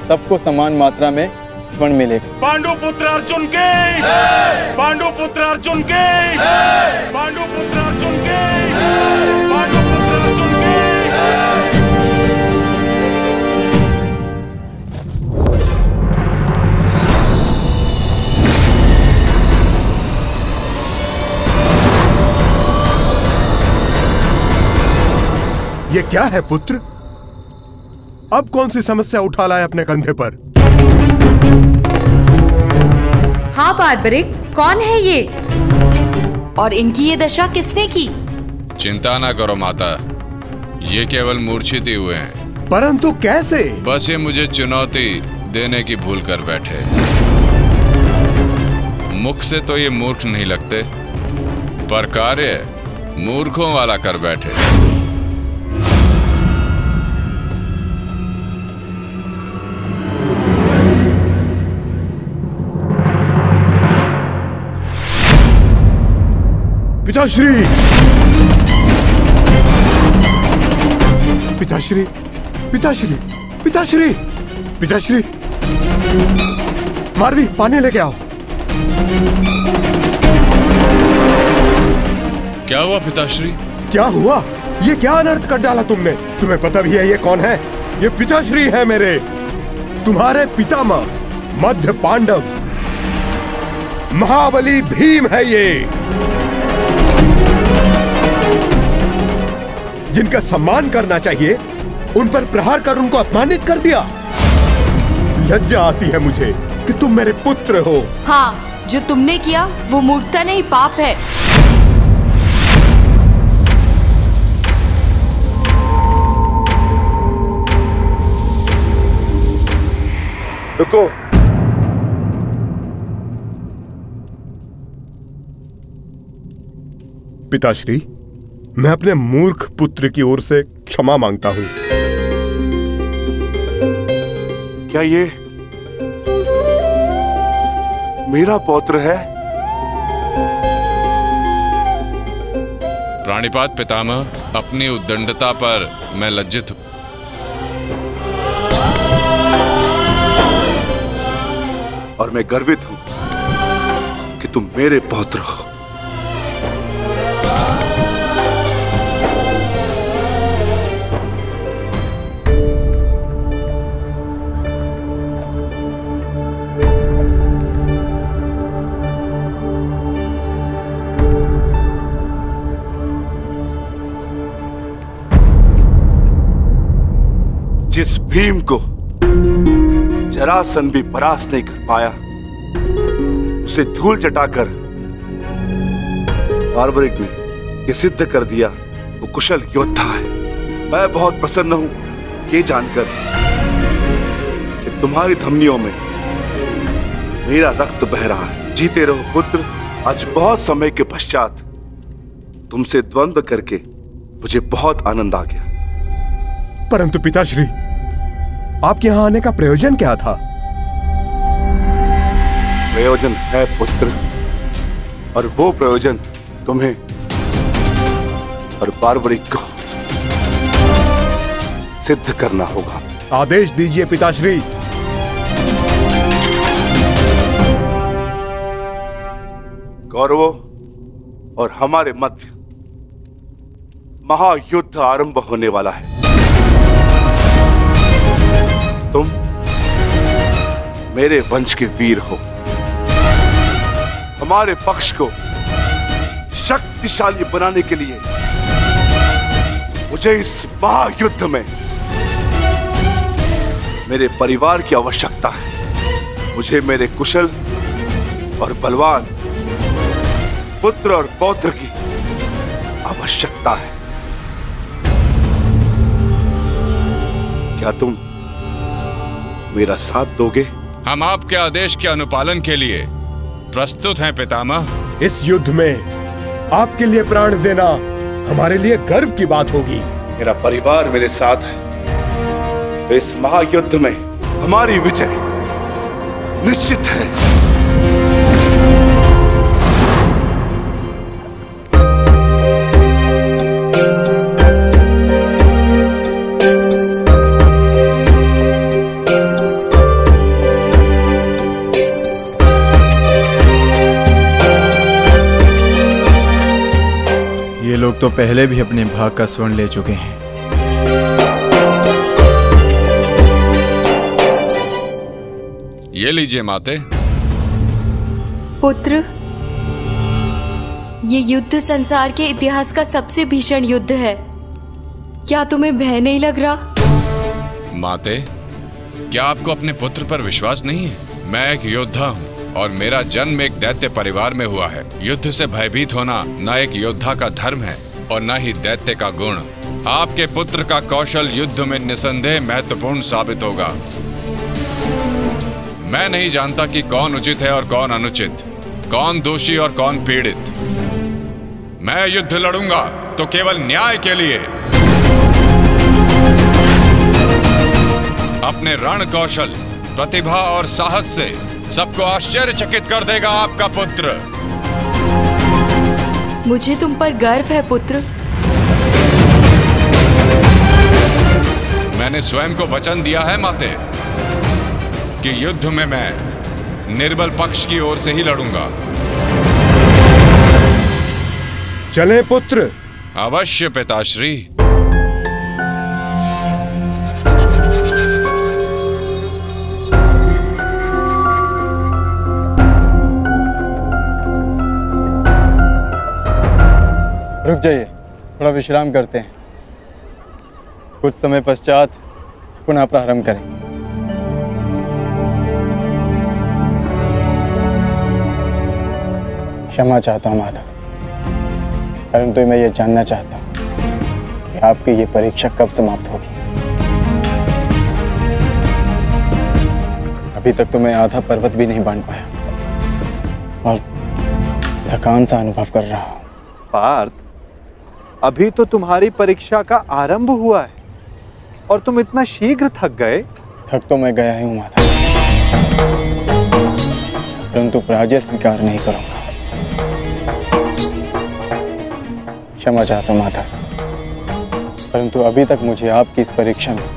Speaker 12: सबको समान मात्रा में स्वर्ण मिलेगा।
Speaker 11: पांडु पुत्र अर्जुन के, पांडु पुत्र अर्जुन के, पांडु पुत्र अर्जुन के, पांडु पुत्र अर्जुन के।
Speaker 14: ये क्या है पुत्र? अब कौन सी समस्या उठा लाए अपने कंधे पर?
Speaker 15: हाँ बार्बरिक, कौन है ये? और इनकी ये दशा किसने की?
Speaker 13: चिंता ना करो माता, ये केवल मूर्छित ही हुए हैं।
Speaker 14: परंतु कैसे?
Speaker 13: बस ये मुझे चुनौती देने की भूल कर बैठे। मुख से तो ये मूर्ख नहीं लगते, पर कार्य मूर्खों वाला कर बैठे।
Speaker 14: पिताश्री, पिताश्री, पिताश्री, पिताश्री, पिताश्री, मारवी पानी लेके आओ।
Speaker 13: क्या हुआ पिताश्री?
Speaker 14: क्या हुआ? ये क्या अनर्थ कर डाला तुमने? तुम्हें पता भी है ये कौन है? ये पिताश्री है मेरे, तुम्हारे पितामह मध्य पांडव महाबली भीम है ये, जिनका सम्मान करना चाहिए उन पर प्रहार कर उनको अपमानित कर दिया। लज्जा आती है मुझे कि तुम मेरे पुत्र हो।
Speaker 15: हाँ, जो तुमने किया वो मूर्खता नहीं पाप है।
Speaker 14: रुको, पिताश्री, मैं अपने मूर्ख पुत्र की ओर से क्षमा मांगता हूं।
Speaker 11: क्या ये मेरा पौत्र है?
Speaker 13: प्राणिपात पितामह, अपनी उद्दंडता पर मैं लज्जित हूं।
Speaker 11: और मैं गर्वित हूं कि तुम मेरे पौत्र हो। जिस भीम को जरासंध भी परास्त नहीं कर पाया, उसे धूल चटाकर बार्बरिक ने यह सिद्ध कर दिया वो कुशल योद्धा है। मैं बहुत प्रसन्न हूं ये जानकर कि तुम्हारी धमनियों में मेरा रक्त बह रहा है। जीते रहो पुत्र। आज बहुत समय के पश्चात तुमसे द्वंद्व करके मुझे बहुत आनंद आ गया।
Speaker 14: परंतु पिताश्री, आपके यहां आने का प्रयोजन क्या था?
Speaker 11: प्रयोजन है पुत्र, और वो प्रयोजन तुम्हें और बार्बरिक को सिद्ध करना होगा।
Speaker 14: आदेश दीजिए पिताश्री।
Speaker 11: कौरवों और हमारे मध्य महायुद्ध आरंभ होने वाला है। तुम मेरे वंश के वीर हो, हमारे पक्ष को शक्तिशाली बनाने के लिए मुझे इस महायुद्ध में मेरे परिवार की आवश्यकता है। मुझे मेरे कुशल और बलवान पुत्र और पौत्र की आवश्यकता है। क्या तुम मेरा साथ दोगे?
Speaker 13: हम आपके आदेश के अनुपालन के लिए प्रस्तुत हैं पितामह।
Speaker 14: इस युद्ध में आपके लिए प्राण देना हमारे लिए गर्व की बात होगी।
Speaker 11: मेरा परिवार मेरे साथ है तो इस महायुद्ध में हमारी विजय निश्चित है।
Speaker 12: ये लोग तो पहले भी अपने भाग का स्वर्ण ले चुके हैं।
Speaker 13: ये लीजिए माते।
Speaker 15: पुत्र, ये युद्ध संसार के इतिहास का सबसे भीषण युद्ध है। क्या तुम्हें भय नहीं लग रहा?
Speaker 13: माते, क्या आपको अपने पुत्र पर विश्वास नहीं है? मैं एक योद्धा हूँ और मेरा जन्म एक दैत्य परिवार में हुआ है। युद्ध से भयभीत होना न एक योद्धा का धर्म है और न ही दैत्य का गुण। आपके पुत्र का कौशल युद्ध में निसंदेह महत्वपूर्ण साबित होगा। मैं नहीं जानता कि कौन उचित है और कौन अनुचित, कौन दोषी और कौन पीड़ित। मैं युद्ध लड़ूंगा तो केवल न्याय के लिए। अपने रण कौशल, प्रतिभा और साहस से सबको आश्चर्यचकित कर देगा आपका पुत्र।
Speaker 15: मुझे तुम पर गर्व है पुत्र।
Speaker 13: मैंने स्वयं को वचन दिया है माते कि युद्ध में मैं निर्बल पक्ष की ओर से ही लड़ूंगा।
Speaker 14: चले पुत्र।
Speaker 13: अवश्य पिताश्री।
Speaker 12: रुक जाइए, थोड़ा विश्राम करते हैं। कुछ समय पश्चात पुनः प्रारंभ करें। क्षमा चाहता हूं माधव, परंतु मैं ये जानना चाहता हूं कि आपकी ये परीक्षा कब समाप्त होगी। अभी तक तो मैं आधा पर्वत भी नहीं बांध पाया और थकान सा अनुभव कर रहा हूं।
Speaker 1: पार्थ, अभी तो तुम्हारी परीक्षा का आरंभ हुआ है और तुम इतना शीघ्र थक गए।
Speaker 12: थक तो मैं गया ही हूं माधव, परंतु पराजय स्वीकार नहीं करूंगा। क्षमा चाहता हूं माधव, परंतु अभी तक मुझे आपकी इस परीक्षा में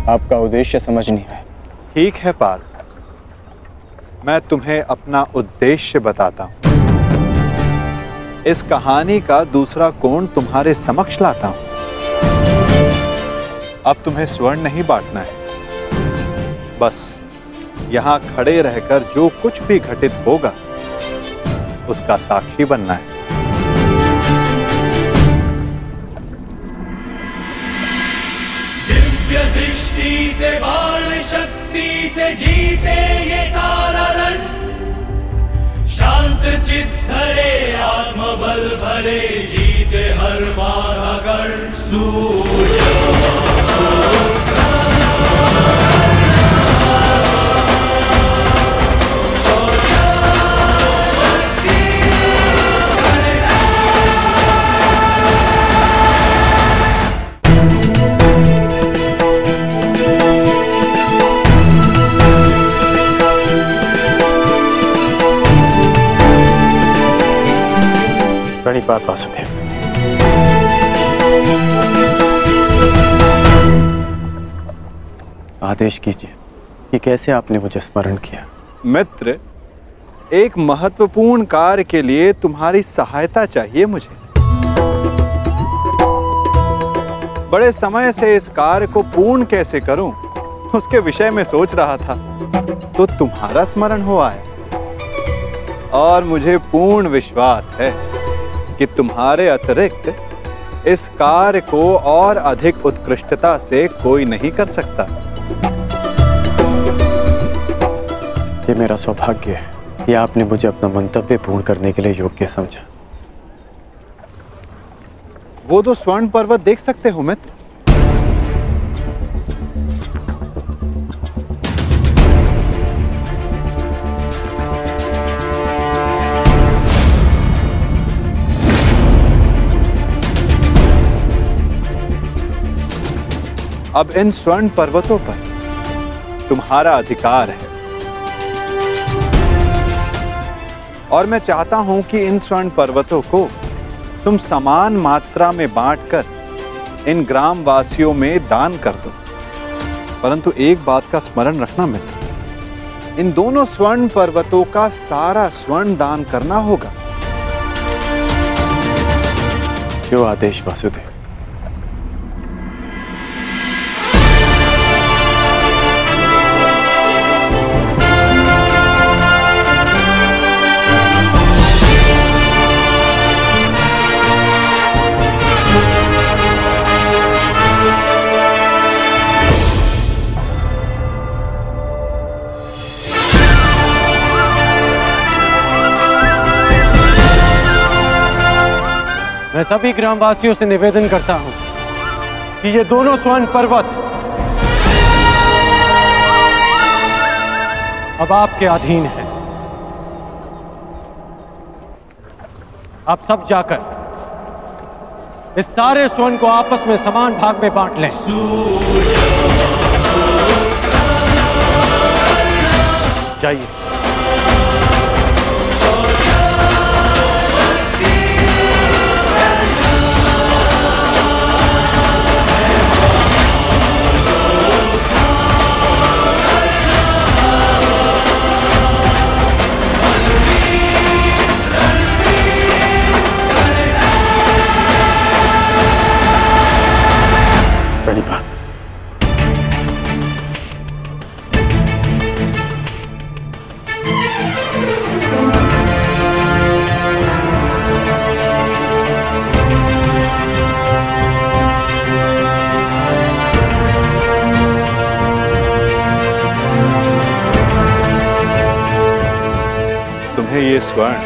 Speaker 12: आपका उद्देश्य समझ नहीं आया।
Speaker 1: ठीक है पार्थ, मैं तुम्हें अपना उद्देश्य बताता हूं। इस कहानी का दूसरा कोण तुम्हारे समक्ष लाता हूं। अब तुम्हें स्वर्ण नहीं बांटना है, बस यहां खड़े रहकर जो कुछ भी घटित होगा उसका साक्षी बनना है।
Speaker 16: दिव्य दृष्टि से, बाण शक्ति से जीते ये सारा रण। शांत चित धरे, आत्मबल भरे, जीते हर बाधा गण। सूर्य
Speaker 12: प्रणिपात वासुदेव। आदेश कीजिए कि कैसे आपने मुझे स्मरण किया।
Speaker 1: मित्र, एक महत्वपूर्ण कार्य के लिए तुम्हारी सहायता चाहिए मुझे। बड़े समय से इस कार्य को पूर्ण कैसे करूं, उसके विषय में सोच रहा था, तो तुम्हारा स्मरण हुआ है और मुझे पूर्ण विश्वास है कि तुम्हारे अतिरिक्त इस कार्य को और अधिक उत्कृष्टता से कोई नहीं कर सकता।
Speaker 5: ये मेरा सौभाग्य है कि आपने मुझे अपना मंतव्य पूर्ण करने के लिए योग्य समझा।
Speaker 1: वो तो स्वर्ण पर्वत देख सकते हो मित्र। अब इन स्वर्ण पर्वतों पर तुम्हारा अधिकार है और मैं चाहता हूं कि इन स्वर्ण पर्वतों को तुम समान मात्रा में बांटकर इन ग्राम वासियों में दान कर दो। परंतु एक बात का स्मरण रखना मित्र, इन दोनों स्वर्ण पर्वतों का सारा स्वर्ण दान करना होगा।
Speaker 5: जो आदेश वासुदेव। मैं सभी ग्रामवासियों से निवेदन करता हूं कि ये दोनों स्वर्ण पर्वत अब आपके अधीन है। आप सब जाकर इस सारे स्वर्ण को आपस में समान भाग में बांट लें। जाइए।
Speaker 1: तुम्हें ये स्वर्ण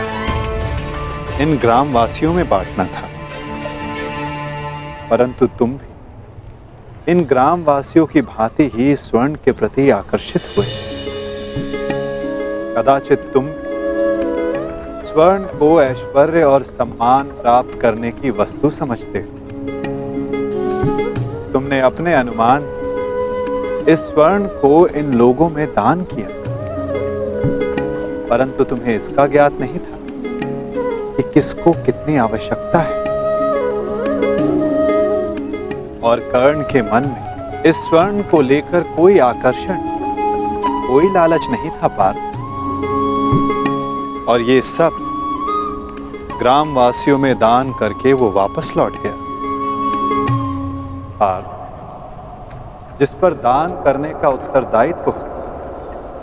Speaker 1: इन ग्रामवासियों में बांटना था, परंतु तुम भी इन ग्रामवासियों की भांति ही स्वर्ण के प्रति आकर्षित हुए। कदाचित तुम स्वर्ण को ऐश्वर्य और सम्मान प्राप्त करने की वस्तु समझते हो। तुमने अपने अनुमान से इस स्वर्ण को इन लोगों में दान किया, परंतु तुम्हें इसका ज्ञात नहीं था कि किसको कितनी आवश्यकता है। और कर्ण के मन में इस स्वर्ण को लेकर कोई आकर्षण, कोई लालच नहीं था पार्थ। और ये सब ग्रामवासियों में दान करके वो वापस लौट गया। पार्थ, जिस पर दान करने का उत्तरदायित्व हो,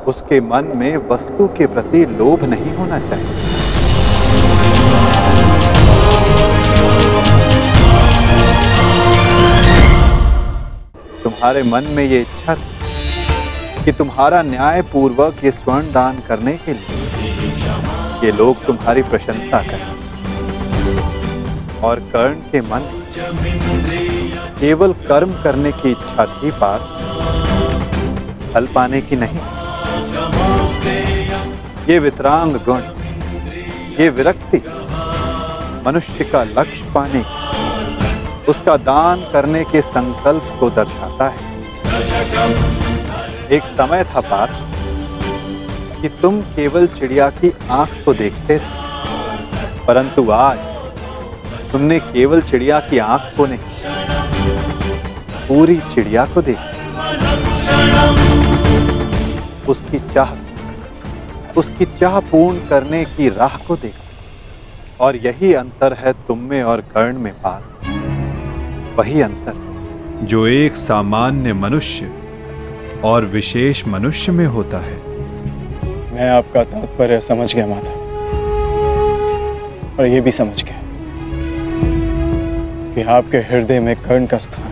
Speaker 1: उसके मन में वस्तु के प्रति लोभ नहीं होना चाहिए। तुम्हारे मन में ये इच्छा थी कि तुम्हारा न्याय पूर्वक ये स्वर्ण दान करने के लिए ये लोग तुम्हारी प्रशंसा करें। और कर्ण के मन में केवल कर्म करने की इच्छा थी पार्थ, फल पाने की नहीं। ये वितरांग गुण, ये विरक्ति मनुष्य का लक्ष्य पाने की, उसका दान करने के संकल्प को दर्शाता है। एक समय था पार्थ कि तुम केवल चिड़िया की आंख को देखते थे, परंतु आज तुमने केवल चिड़िया की आंख को नहीं, पूरी चिड़िया को देखा। उसकी चाह पूर्ण करने की राह को देखा। और यही अंतर है तुम में और कर्ण में पार्थ। वही अंतर जो एक सामान्य मनुष्य और विशेष मनुष्य में होता है।
Speaker 12: मैं आपका तात्पर्य समझ गया माता। और ये भी समझ गए कि आपके हृदय में कर्ण का स्थान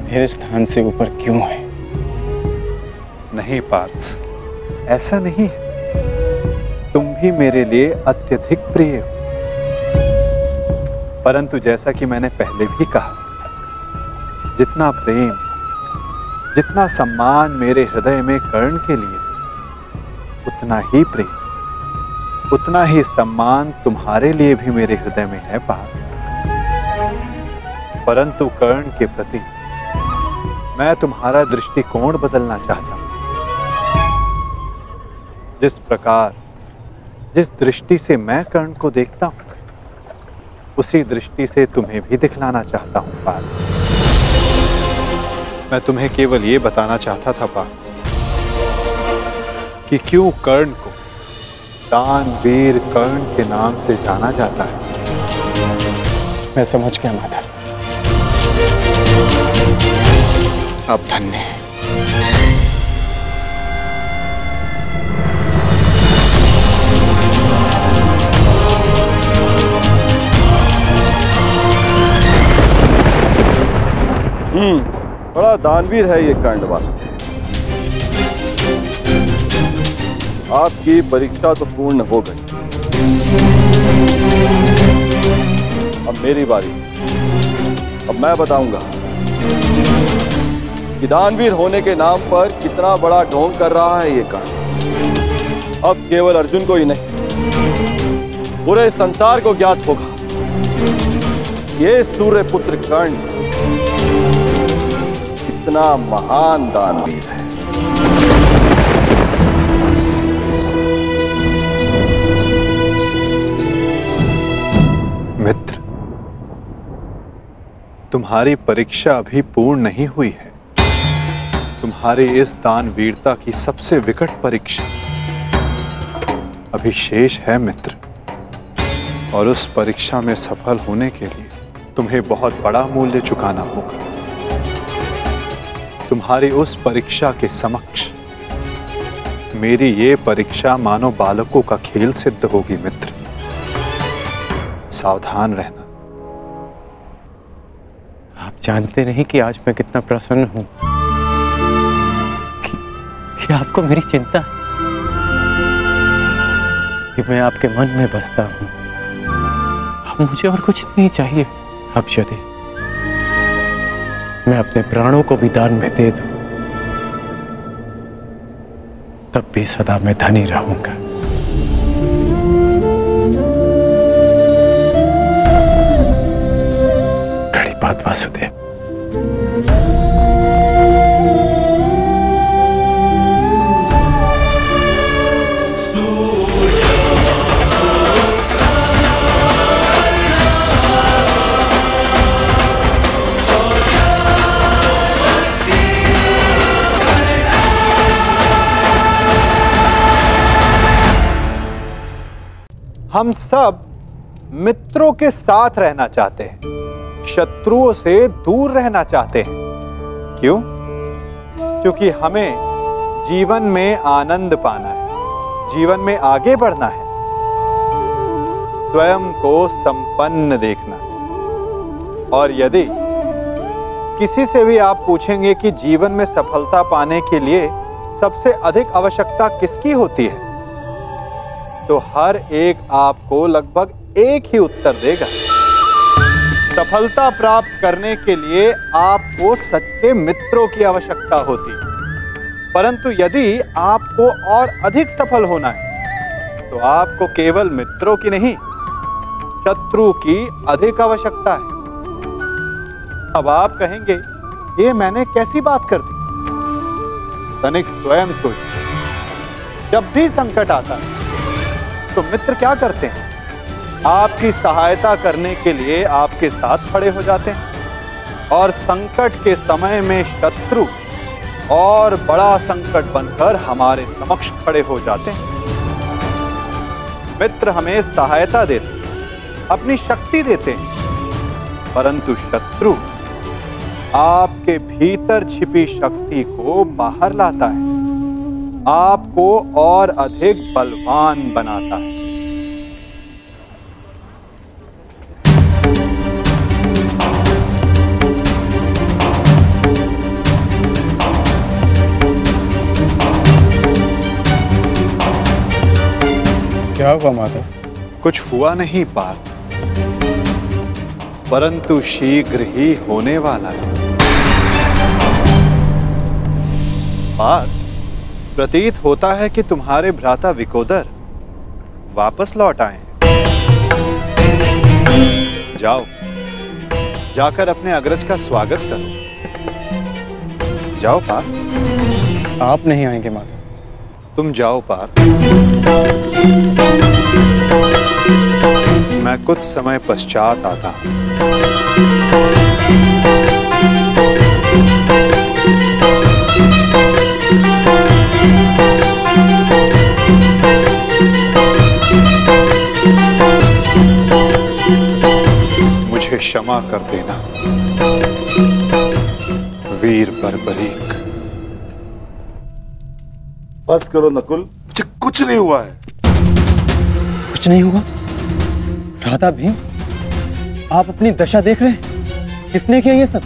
Speaker 12: मेरे स्थान से ऊपर क्यों है।
Speaker 1: नहीं पार्थ, ऐसा नहीं है। तुम भी मेरे लिए अत्यधिक प्रिय हो, परंतु जैसा कि मैंने पहले भी कहा, जितना प्रेम, जितना सम्मान मेरे हृदय में कर्ण के लिए, उतना ही प्रेम, उतना ही सम्मान तुम्हारे लिए भी मेरे हृदय में है पार्थ। परंतु कर्ण के प्रति मैं तुम्हारा दृष्टिकोण बदलना चाहता हूं। जिस प्रकार, जिस दृष्टि से मैं कर्ण को देखता हूं, उसी दृष्टि से तुम्हें भी दिखलाना चाहता हूं पार्थ। मैं तुम्हें केवल ये बताना चाहता था पार्थ कि क्यों कर्ण को दानवीर कर्ण के नाम से जाना जाता है।
Speaker 12: मैं समझ गया माता, आप धन्य हैं।
Speaker 17: बड़ा दानवीर है ये कर्ण वासुदेव। आपकी परीक्षा तो पूर्ण हो गई, अब मेरी बारी। अब मैं बताऊंगा कि दानवीर होने के नाम पर कितना बड़ा ढोंग कर रहा है ये कर्ण। अब केवल अर्जुन को ही नहीं, पूरे संसार को ज्ञात होगा ये सूर्यपुत्र कर्ण कितना महान दानवीर है।
Speaker 1: मित्र, तुम्हारी परीक्षा अभी पूर्ण नहीं हुई है। तुम्हारी इस दानवीरता की सबसे विकट परीक्षा अभी शेष है मित्र, और उस परीक्षा में सफल होने के लिए तुम्हें बहुत बड़ा मूल्य चुकाना होगा। तुम्हारी उस परीक्षा के समक्ष मेरी ये परीक्षा मानो बालकों का खेल सिद्ध होगी मित्र। सावधान रहना।
Speaker 5: आप जानते नहीं कि आज मैं कितना प्रसन्न हूं कि आपको मेरी चिंता, कि मैं आपके मन में बसता हूं। अब मुझे और कुछ नहीं चाहिए। अब यदि मैं अपने प्राणों को भी दान में दे दूं, तब भी सदा मैं धनी रहूंगा। बड़ी बात वासुदेव।
Speaker 1: हम सब मित्रों के साथ रहना चाहते हैं, शत्रुओं से दूर रहना चाहते हैं। क्यों? क्योंकि हमें जीवन में आनंद पाना है, जीवन में आगे बढ़ना है, स्वयं को संपन्न देखना है। और यदि किसी से भी आप पूछेंगे कि जीवन में सफलता पाने के लिए सबसे अधिक आवश्यकता किसकी होती है, तो हर एक आपको लगभग एक ही उत्तर देगा। सफलता प्राप्त करने के लिए आपको सच्चे मित्रों की आवश्यकता होती है। परंतु यदि आपको और अधिक सफल होना है, तो आपको केवल मित्रों की नहीं, शत्रु की अधिक आवश्यकता है। अब आप कहेंगे, ये मैंने कैसी बात कर दी? तनिक स्वयं सोचिए। जब भी संकट आता है तो मित्र क्या करते हैं? आपकी सहायता करने के लिए आपके साथ खड़े हो जाते हैं, और संकट के समय में शत्रु और बड़ा संकट बनकर हमारे समक्ष खड़े हो जाते हैं। मित्र हमें सहायता देते हैं, अपनी शक्ति देते हैं, परंतु शत्रु आपके भीतर छिपी शक्ति को बाहर लाता है, आपको और अधिक बलवान बनाता है।
Speaker 12: क्या हुआ माधव?
Speaker 1: कुछ हुआ नहीं पार्थ, परंतु शीघ्र ही होने वाला है। पार्थ, प्रतीत होता है कि तुम्हारे भ्राता विकोदर वापस लौट आए हैं। जाओ, जाकर अपने अग्रज का स्वागत करो। जाओ पार्थ।
Speaker 12: आप नहीं आएंगे माधव?
Speaker 1: तुम जाओ पार्थ, मैं कुछ समय पश्चात आता हूं। मुझे क्षमा कर देना वीर बर्बरीक।
Speaker 11: बस करो नकुल, मुझे कुछ नहीं हुआ है।
Speaker 12: कुछ नहीं हुआ? राधा भीम, आप अपनी दशा देख रहे हैं? किसने किया ये सब?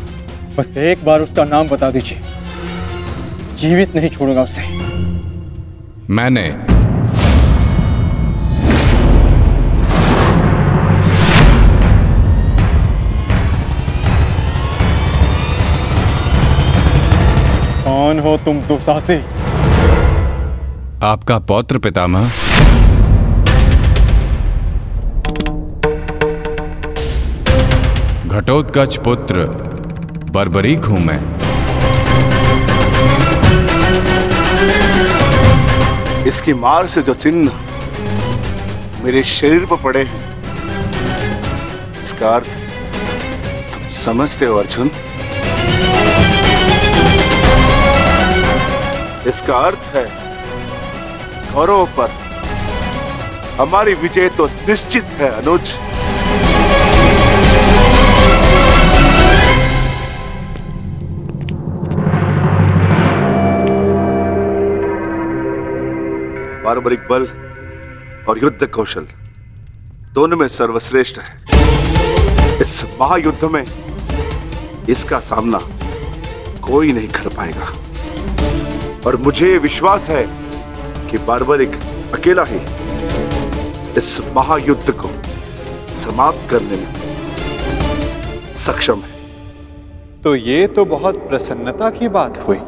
Speaker 12: बस एक बार उसका नाम बता दीजिए, जीवित नहीं छोड़ूंगा उसे।
Speaker 13: मैंने।
Speaker 12: कौन हो तुम दुस्साहसी?
Speaker 13: आपका पौत्र पितामह। घटोत्कच पुत्र बर्बरीक हूं मैं।
Speaker 11: इसकी मार से जो चिन्ह मेरे शरीर पर पड़े हैं, इसका अर्थ तुम समझते हो अर्जुन? इसका अर्थ है कौरवों पर हमारी विजय तो निश्चित है अनुज। बार्बरिक बल और युद्ध कौशल दोनों में सर्वश्रेष्ठ है। इस महायुद्ध में इसका सामना कोई नहीं कर पाएगा और मुझे विश्वास है कि बार्बरिक अकेला ही इस महायुद्ध को समाप्त करने में सक्षम है।
Speaker 1: तो ये तो बहुत प्रसन्नता की बात हुई।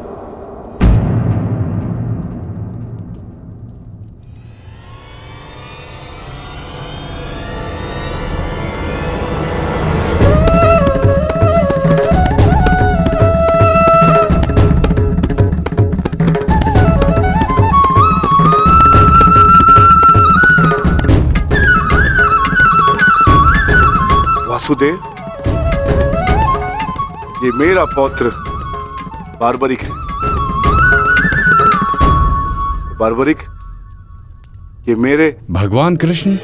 Speaker 11: वासुदेव, ये मेरा पौत्र बार्बरिक है। बार्बरिक, ये मेरे
Speaker 13: भगवान कृष्ण।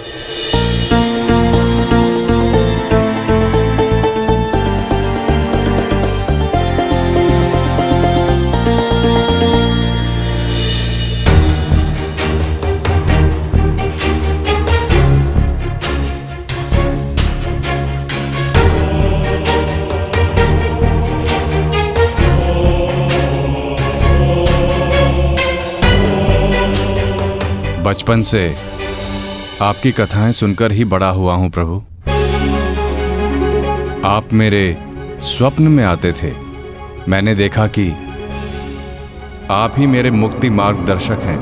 Speaker 13: बचपन से आपकी कथाएं सुनकर ही बड़ा हुआ हूं प्रभु। आप मेरे स्वप्न में आते थे। मैंने देखा कि आप ही मेरे मुक्ति मार्गदर्शक हैं।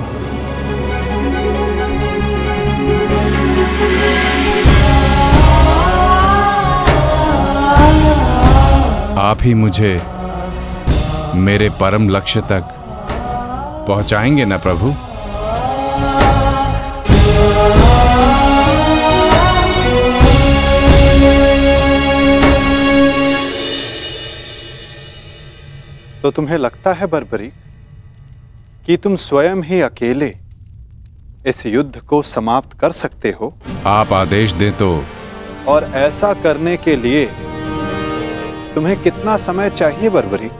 Speaker 13: आप ही मुझे मेरे परम लक्ष्य तक पहुंचाएंगे ना प्रभु?
Speaker 1: तो तुम्हें लगता है बर्बरीक कि तुम स्वयं ही अकेले इस युद्ध को समाप्त कर सकते हो?
Speaker 13: आप आदेश दें तो।
Speaker 1: और ऐसा करने के लिए तुम्हें कितना समय चाहिए बर्बरीक?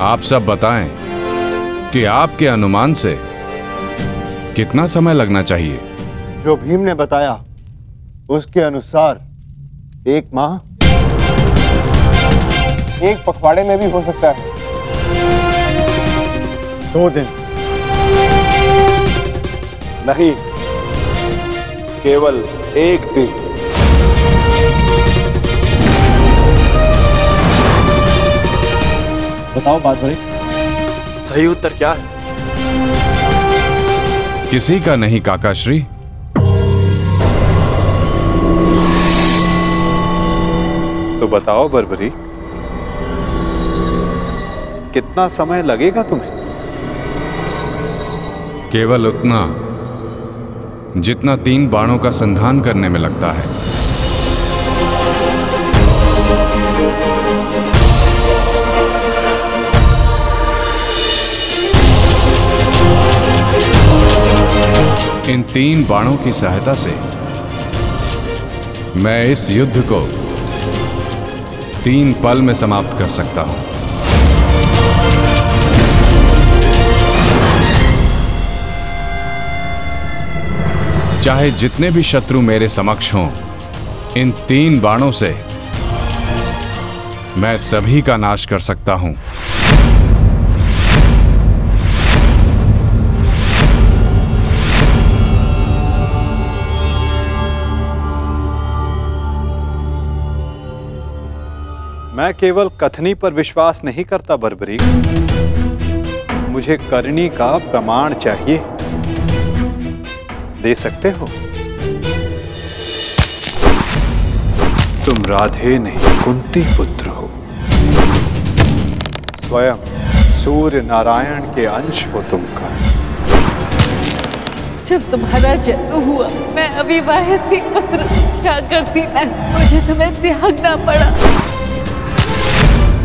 Speaker 13: आप सब बताएं। कि आपके अनुमान से कितना समय लगना चाहिए?
Speaker 7: जो भीम ने बताया उसके अनुसार 1 माह।
Speaker 12: 1 पखवाड़े में भी हो सकता है।
Speaker 2: 2 दिन।
Speaker 11: नहीं, केवल 1 दिन।
Speaker 12: बताओ बात बड़ी।
Speaker 17: सही उत्तर क्या है?
Speaker 13: किसी का नहीं काकाश्री।
Speaker 1: तो बताओ बर्बरी, कितना समय लगेगा तुम्हें?
Speaker 13: केवल उतना जितना 3 बाणों का संधान करने में लगता है। इन 3 बाणों की सहायता से मैं इस युद्ध को 3 पल में समाप्त कर सकता हूं। चाहे जितने भी शत्रु मेरे समक्ष हों, इन 3 बाणों से मैं सभी का नाश कर सकता हूं।
Speaker 1: मैं केवल कथनी पर विश्वास नहीं करता बर्बरी, मुझे करनी का प्रमाण चाहिए। दे सकते हो? तुम राधे नहीं कुंती पुत्र हो, स्वयं सूर्य नारायण के अंश हो तुमका।
Speaker 18: जब तुम्हारा जन्म हुआ मैं अविवाहित थी पुत्र, क्या करती मैं, मुझे तुम्हें त्यागना पड़ा।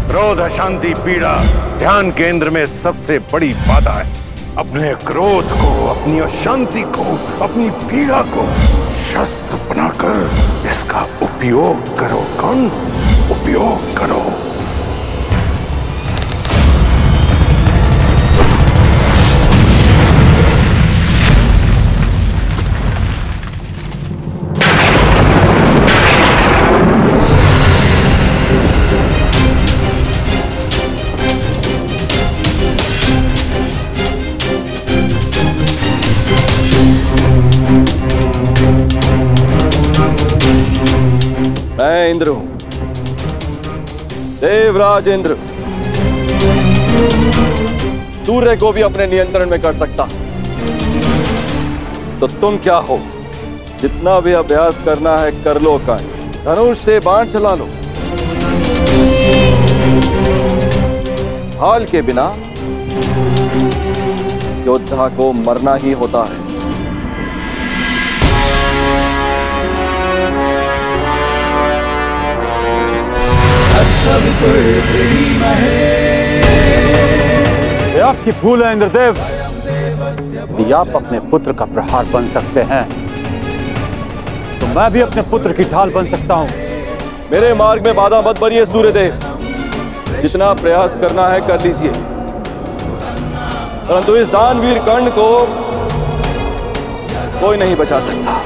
Speaker 6: क्रोध, अशांति, पीड़ा ध्यान केंद्र में सबसे बड़ी बाधा है। अपने क्रोध को, अपनी अशांति को, अपनी पीड़ा को शस्त्र बनाकर इसका उपयोग करो। कौन? उपयोग करो।
Speaker 17: मैं इंद्र हूं, देवराज इंद्र। सूर्य को भी अपने नियंत्रण में कर सकता। तो तुम क्या हो? जितना भी अभ्यास करना है कर लो। का धनुष से बाण चला लो। हाल के बिना योद्धा को मरना ही होता है।
Speaker 12: ये आपकी भूल है इंद्रदेव। यदि आप अपने पुत्र का प्रहार बन सकते हैं तो मैं भी अपने पुत्र की ढाल बन सकता हूं।
Speaker 17: मेरे मार्ग में बाधा मत बनिए सूर्यदेव। जितना प्रयास करना है कर लीजिए, परंतु इस दानवीर कर्ण को कोई नहीं बचा सकता।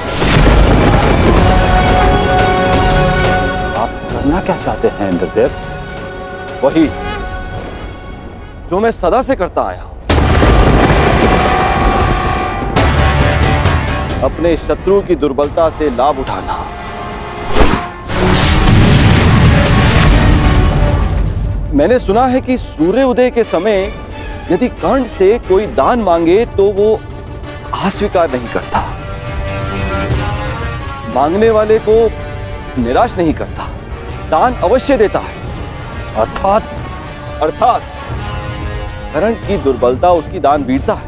Speaker 12: करना क्या चाहते हैं इंद्रदेव?
Speaker 17: वही जो मैं सदा से करता आया हूं, अपने शत्रु की दुर्बलता से लाभ उठाना। मैंने सुना है कि सूर्य उदय के समय यदि कर्ण से कोई दान मांगे तो वो अस्वीकार नहीं करता, मांगने वाले को निराश नहीं करता, दान अवश्य देता है। अर्थात कर्ण की दुर्बलता उसकी दान वीरता है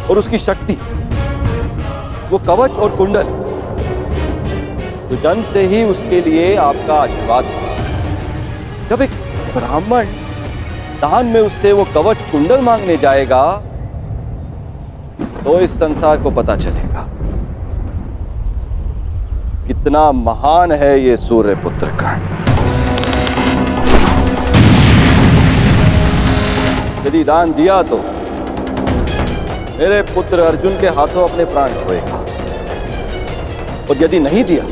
Speaker 17: और उसकी शक्ति वो कवच और कुंडल, तो जन्म से ही उसके लिए आपका आशीर्वाद है। जब एक ब्राह्मण दान में उससे वो कवच कुंडल मांगने जाएगा तो इस संसार को पता चलेगा कितना महान है ये सूर्य पुत्र कर्ण। यदि दान दिया तो मेरे पुत्र अर्जुन के हाथों अपने प्राण खोएगा, और यदि नहीं दिया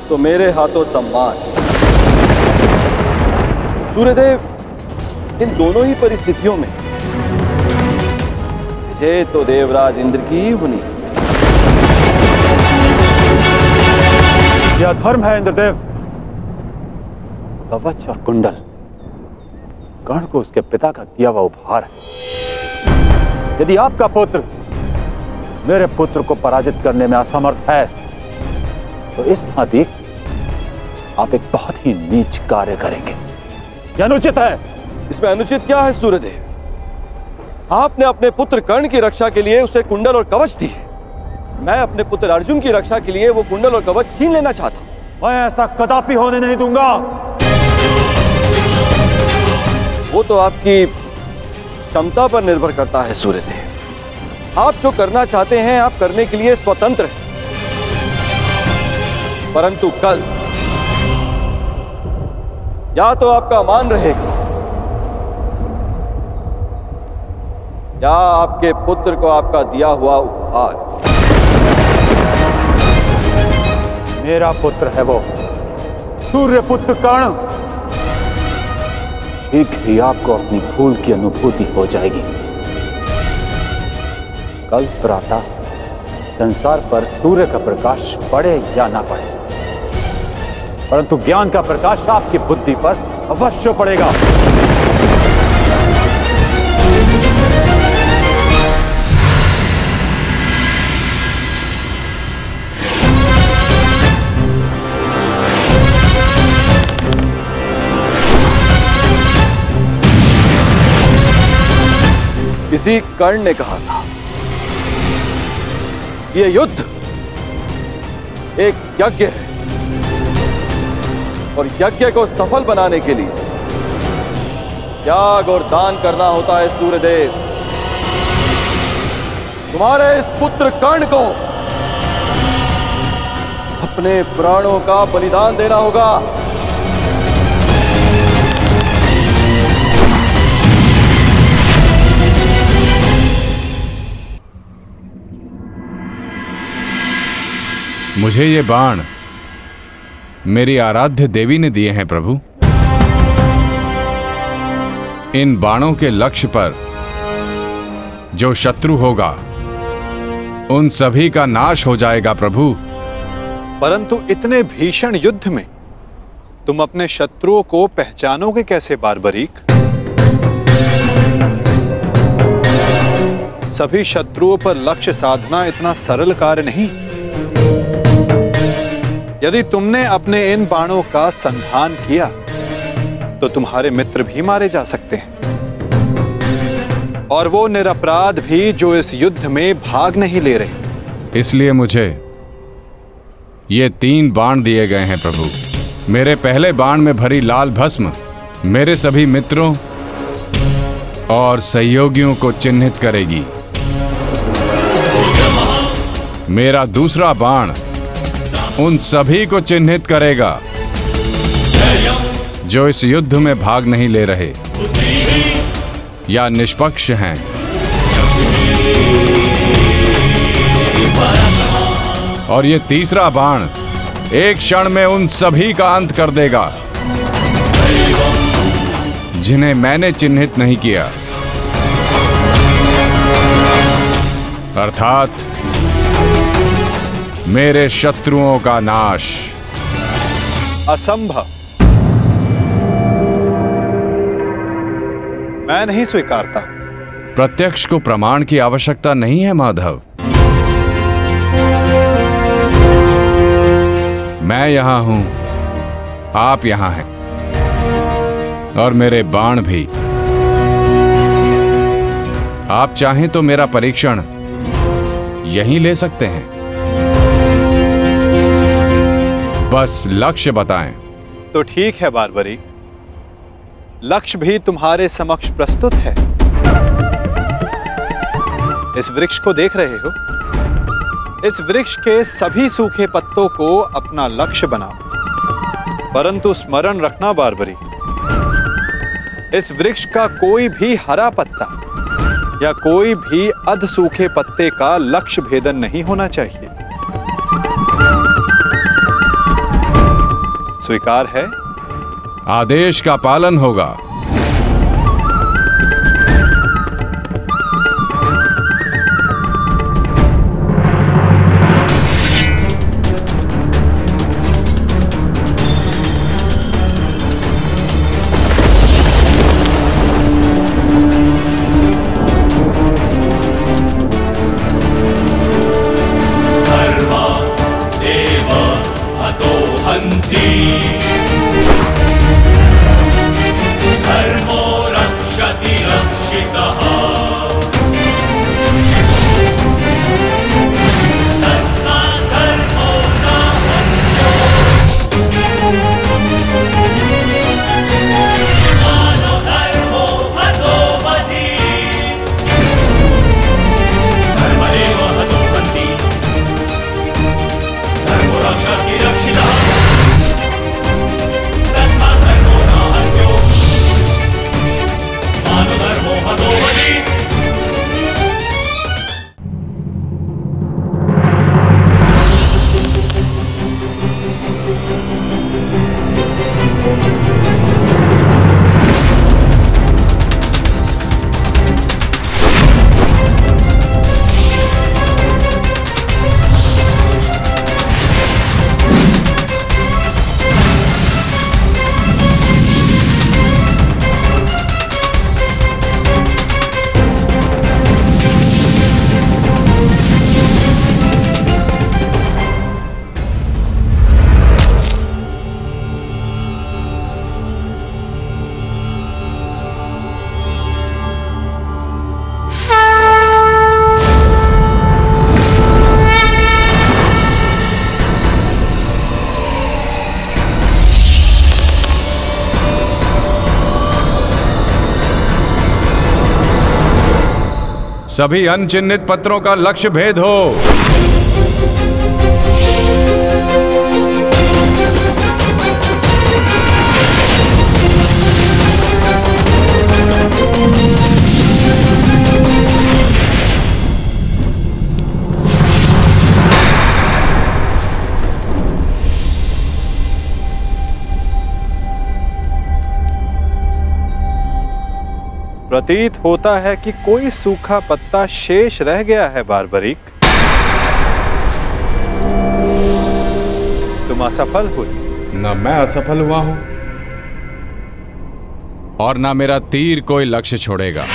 Speaker 17: तो मेरे हाथों सम्मान। सूर्यदेव, इन दोनों ही परिस्थितियों में मुझे तो देवराज इंद्र की ही होनी।
Speaker 12: यह धर्म है इंद्रदेव। कवच और कुंडल कर्ण को उसके पिता का दिया हुआ उपहार है। यदि आपका पुत्र मेरे पुत्र को पराजित करने में असमर्थ है तो इस भांति आप एक बहुत ही नीच कार्य करेंगे। यह अनुचित है।
Speaker 17: इसमें अनुचित क्या है सूर्यदेव? आपने अपने पुत्र कर्ण की रक्षा के लिए उसे कुंडल और कवच दी है। मैं अपने पुत्र अर्जुन की रक्षा के लिए वो कुंडल और कवच छीन लेना चाहता हूं।
Speaker 12: मैं ऐसा कदापि होने नहीं दूंगा।
Speaker 17: वो तो आपकी क्षमता पर निर्भर करता है सूर्यदेव। आप जो करना चाहते हैं आप करने के लिए स्वतंत्र हैं, परंतु कल या तो आपका मान रहेगा या आपके पुत्र को आपका दिया हुआ उपहार।
Speaker 12: मेरा पुत्र है वो सूर्यपुत्र कर्ण। शीघ्र ही आपको अपनी भूल की अनुभूति हो जाएगी। कल प्रातः संसार पर सूर्य का प्रकाश पड़े या ना पड़े, परंतु ज्ञान का प्रकाश आपकी बुद्धि पर अवश्य पड़ेगा।
Speaker 17: किसी कर्ण ने कहा था, यह युद्ध एक यज्ञ है और यज्ञ को सफल बनाने के लिए त्याग और दान करना होता है। सूर्यदेव, तुम्हारे इस पुत्र कर्ण को अपने प्राणों का बलिदान देना होगा।
Speaker 13: मुझे ये बाण मेरी आराध्य देवी ने दिए हैं प्रभु। इन बाणों के लक्ष्य पर जो शत्रु होगा उन सभी का नाश हो जाएगा प्रभु।
Speaker 1: परंतु इतने भीषण युद्ध में तुम अपने शत्रुओं को पहचानोगे कैसे बारबरीक? सभी शत्रुओं पर लक्ष्य साधना इतना सरल कार्य नहीं। यदि तुमने अपने इन बाणों का संधान किया तो तुम्हारे मित्र भी मारे जा सकते हैं, और वो निरपराध भी जो इस युद्ध में भाग नहीं ले रहे।
Speaker 13: इसलिए मुझे ये 3 बाण दिए गए हैं प्रभु। मेरे पहले बाण में भरी लाल भस्म मेरे सभी मित्रों और सहयोगियों को चिन्हित करेगी। मेरा दूसरा बाण उन सभी को चिन्हित करेगा जो इस युद्ध में भाग नहीं ले रहे या निष्पक्ष हैं। और ये तीसरा बाण एक क्षण में उन सभी का अंत कर देगा जिन्हें मैंने चिन्हित नहीं किया, अर्थात मेरे शत्रुओं का नाश।
Speaker 1: असंभव। मैं नहीं स्वीकारता।
Speaker 13: प्रत्यक्ष को प्रमाण की आवश्यकता नहीं है माधव। मैं यहां हूं, आप यहां हैं, और मेरे बाण भी। आप चाहें तो मेरा परीक्षण यहीं ले सकते हैं। बस लक्ष्य बताएं।
Speaker 1: तो ठीक है बारबरीक, लक्ष्य भी तुम्हारे समक्ष प्रस्तुत है। इस वृक्ष को देख रहे हो? इस वृक्ष के सभी सूखे पत्तों को अपना लक्ष्य बनाओ। परंतु स्मरण रखना बारबरीक, इस वृक्ष का कोई भी हरा पत्ता या कोई भी अध सूखे पत्ते का लक्ष्य भेदन नहीं होना चाहिए। स्वीकार है?
Speaker 13: आदेश का पालन होगा। सभी अनचिन्हित पत्रों का लक्ष्य भेद हो।
Speaker 1: प्रतीत होता है कि कोई सूखा पत्ता शेष रह गया है बारबरीक। तुम असफल हुए।
Speaker 13: न मैं असफल हुआ हूं और ना मेरा तीर कोई लक्ष्य छोड़ेगा।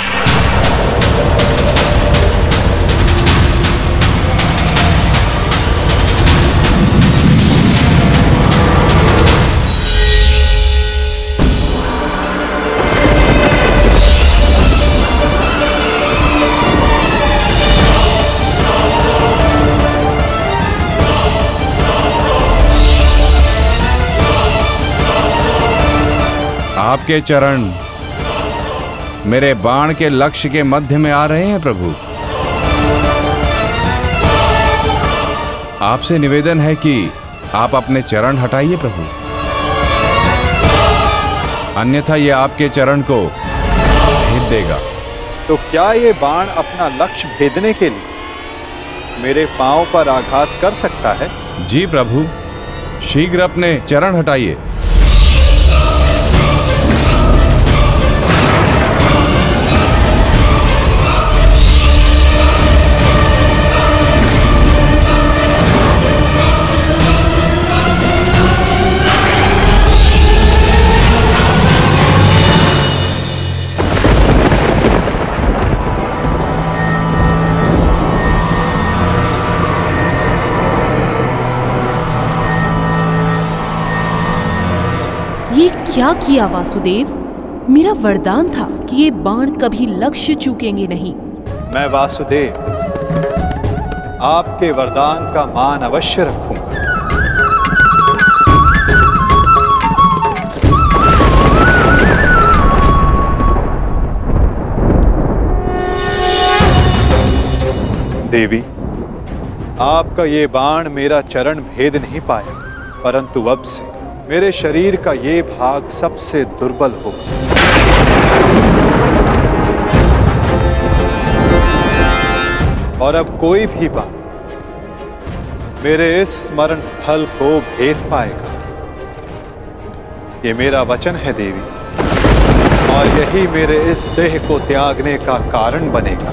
Speaker 13: आपके चरण मेरे बाण के लक्ष्य के मध्य में आ रहे हैं प्रभु। आपसे निवेदन है कि आप अपने चरण हटाइए प्रभु, अन्यथा ये आपके चरण को भेद देगा।
Speaker 1: तो क्या ये बाण अपना लक्ष्य भेदने के लिए मेरे पांव पर आघात कर सकता है?
Speaker 13: जी प्रभु, शीघ्र अपने चरण हटाइए।
Speaker 19: ये क्या किया वासुदेव? मेरा वरदान था कि ये बाण कभी लक्ष्य चूकेंगे नहीं।
Speaker 1: मैं वासुदेव आपके वरदान का मान अवश्य रखूंगा। देवी, आपका ये बाण मेरा चरण भेद नहीं पाया, परंतु अब से मेरे शरीर का ये भाग सबसे दुर्बल होगा। और अब कोई भी बात मेरे इस स्मरण स्थल को भेद पाएगा, ये मेरा वचन है देवी, और यही मेरे इस देह को त्यागने का कारण बनेगा।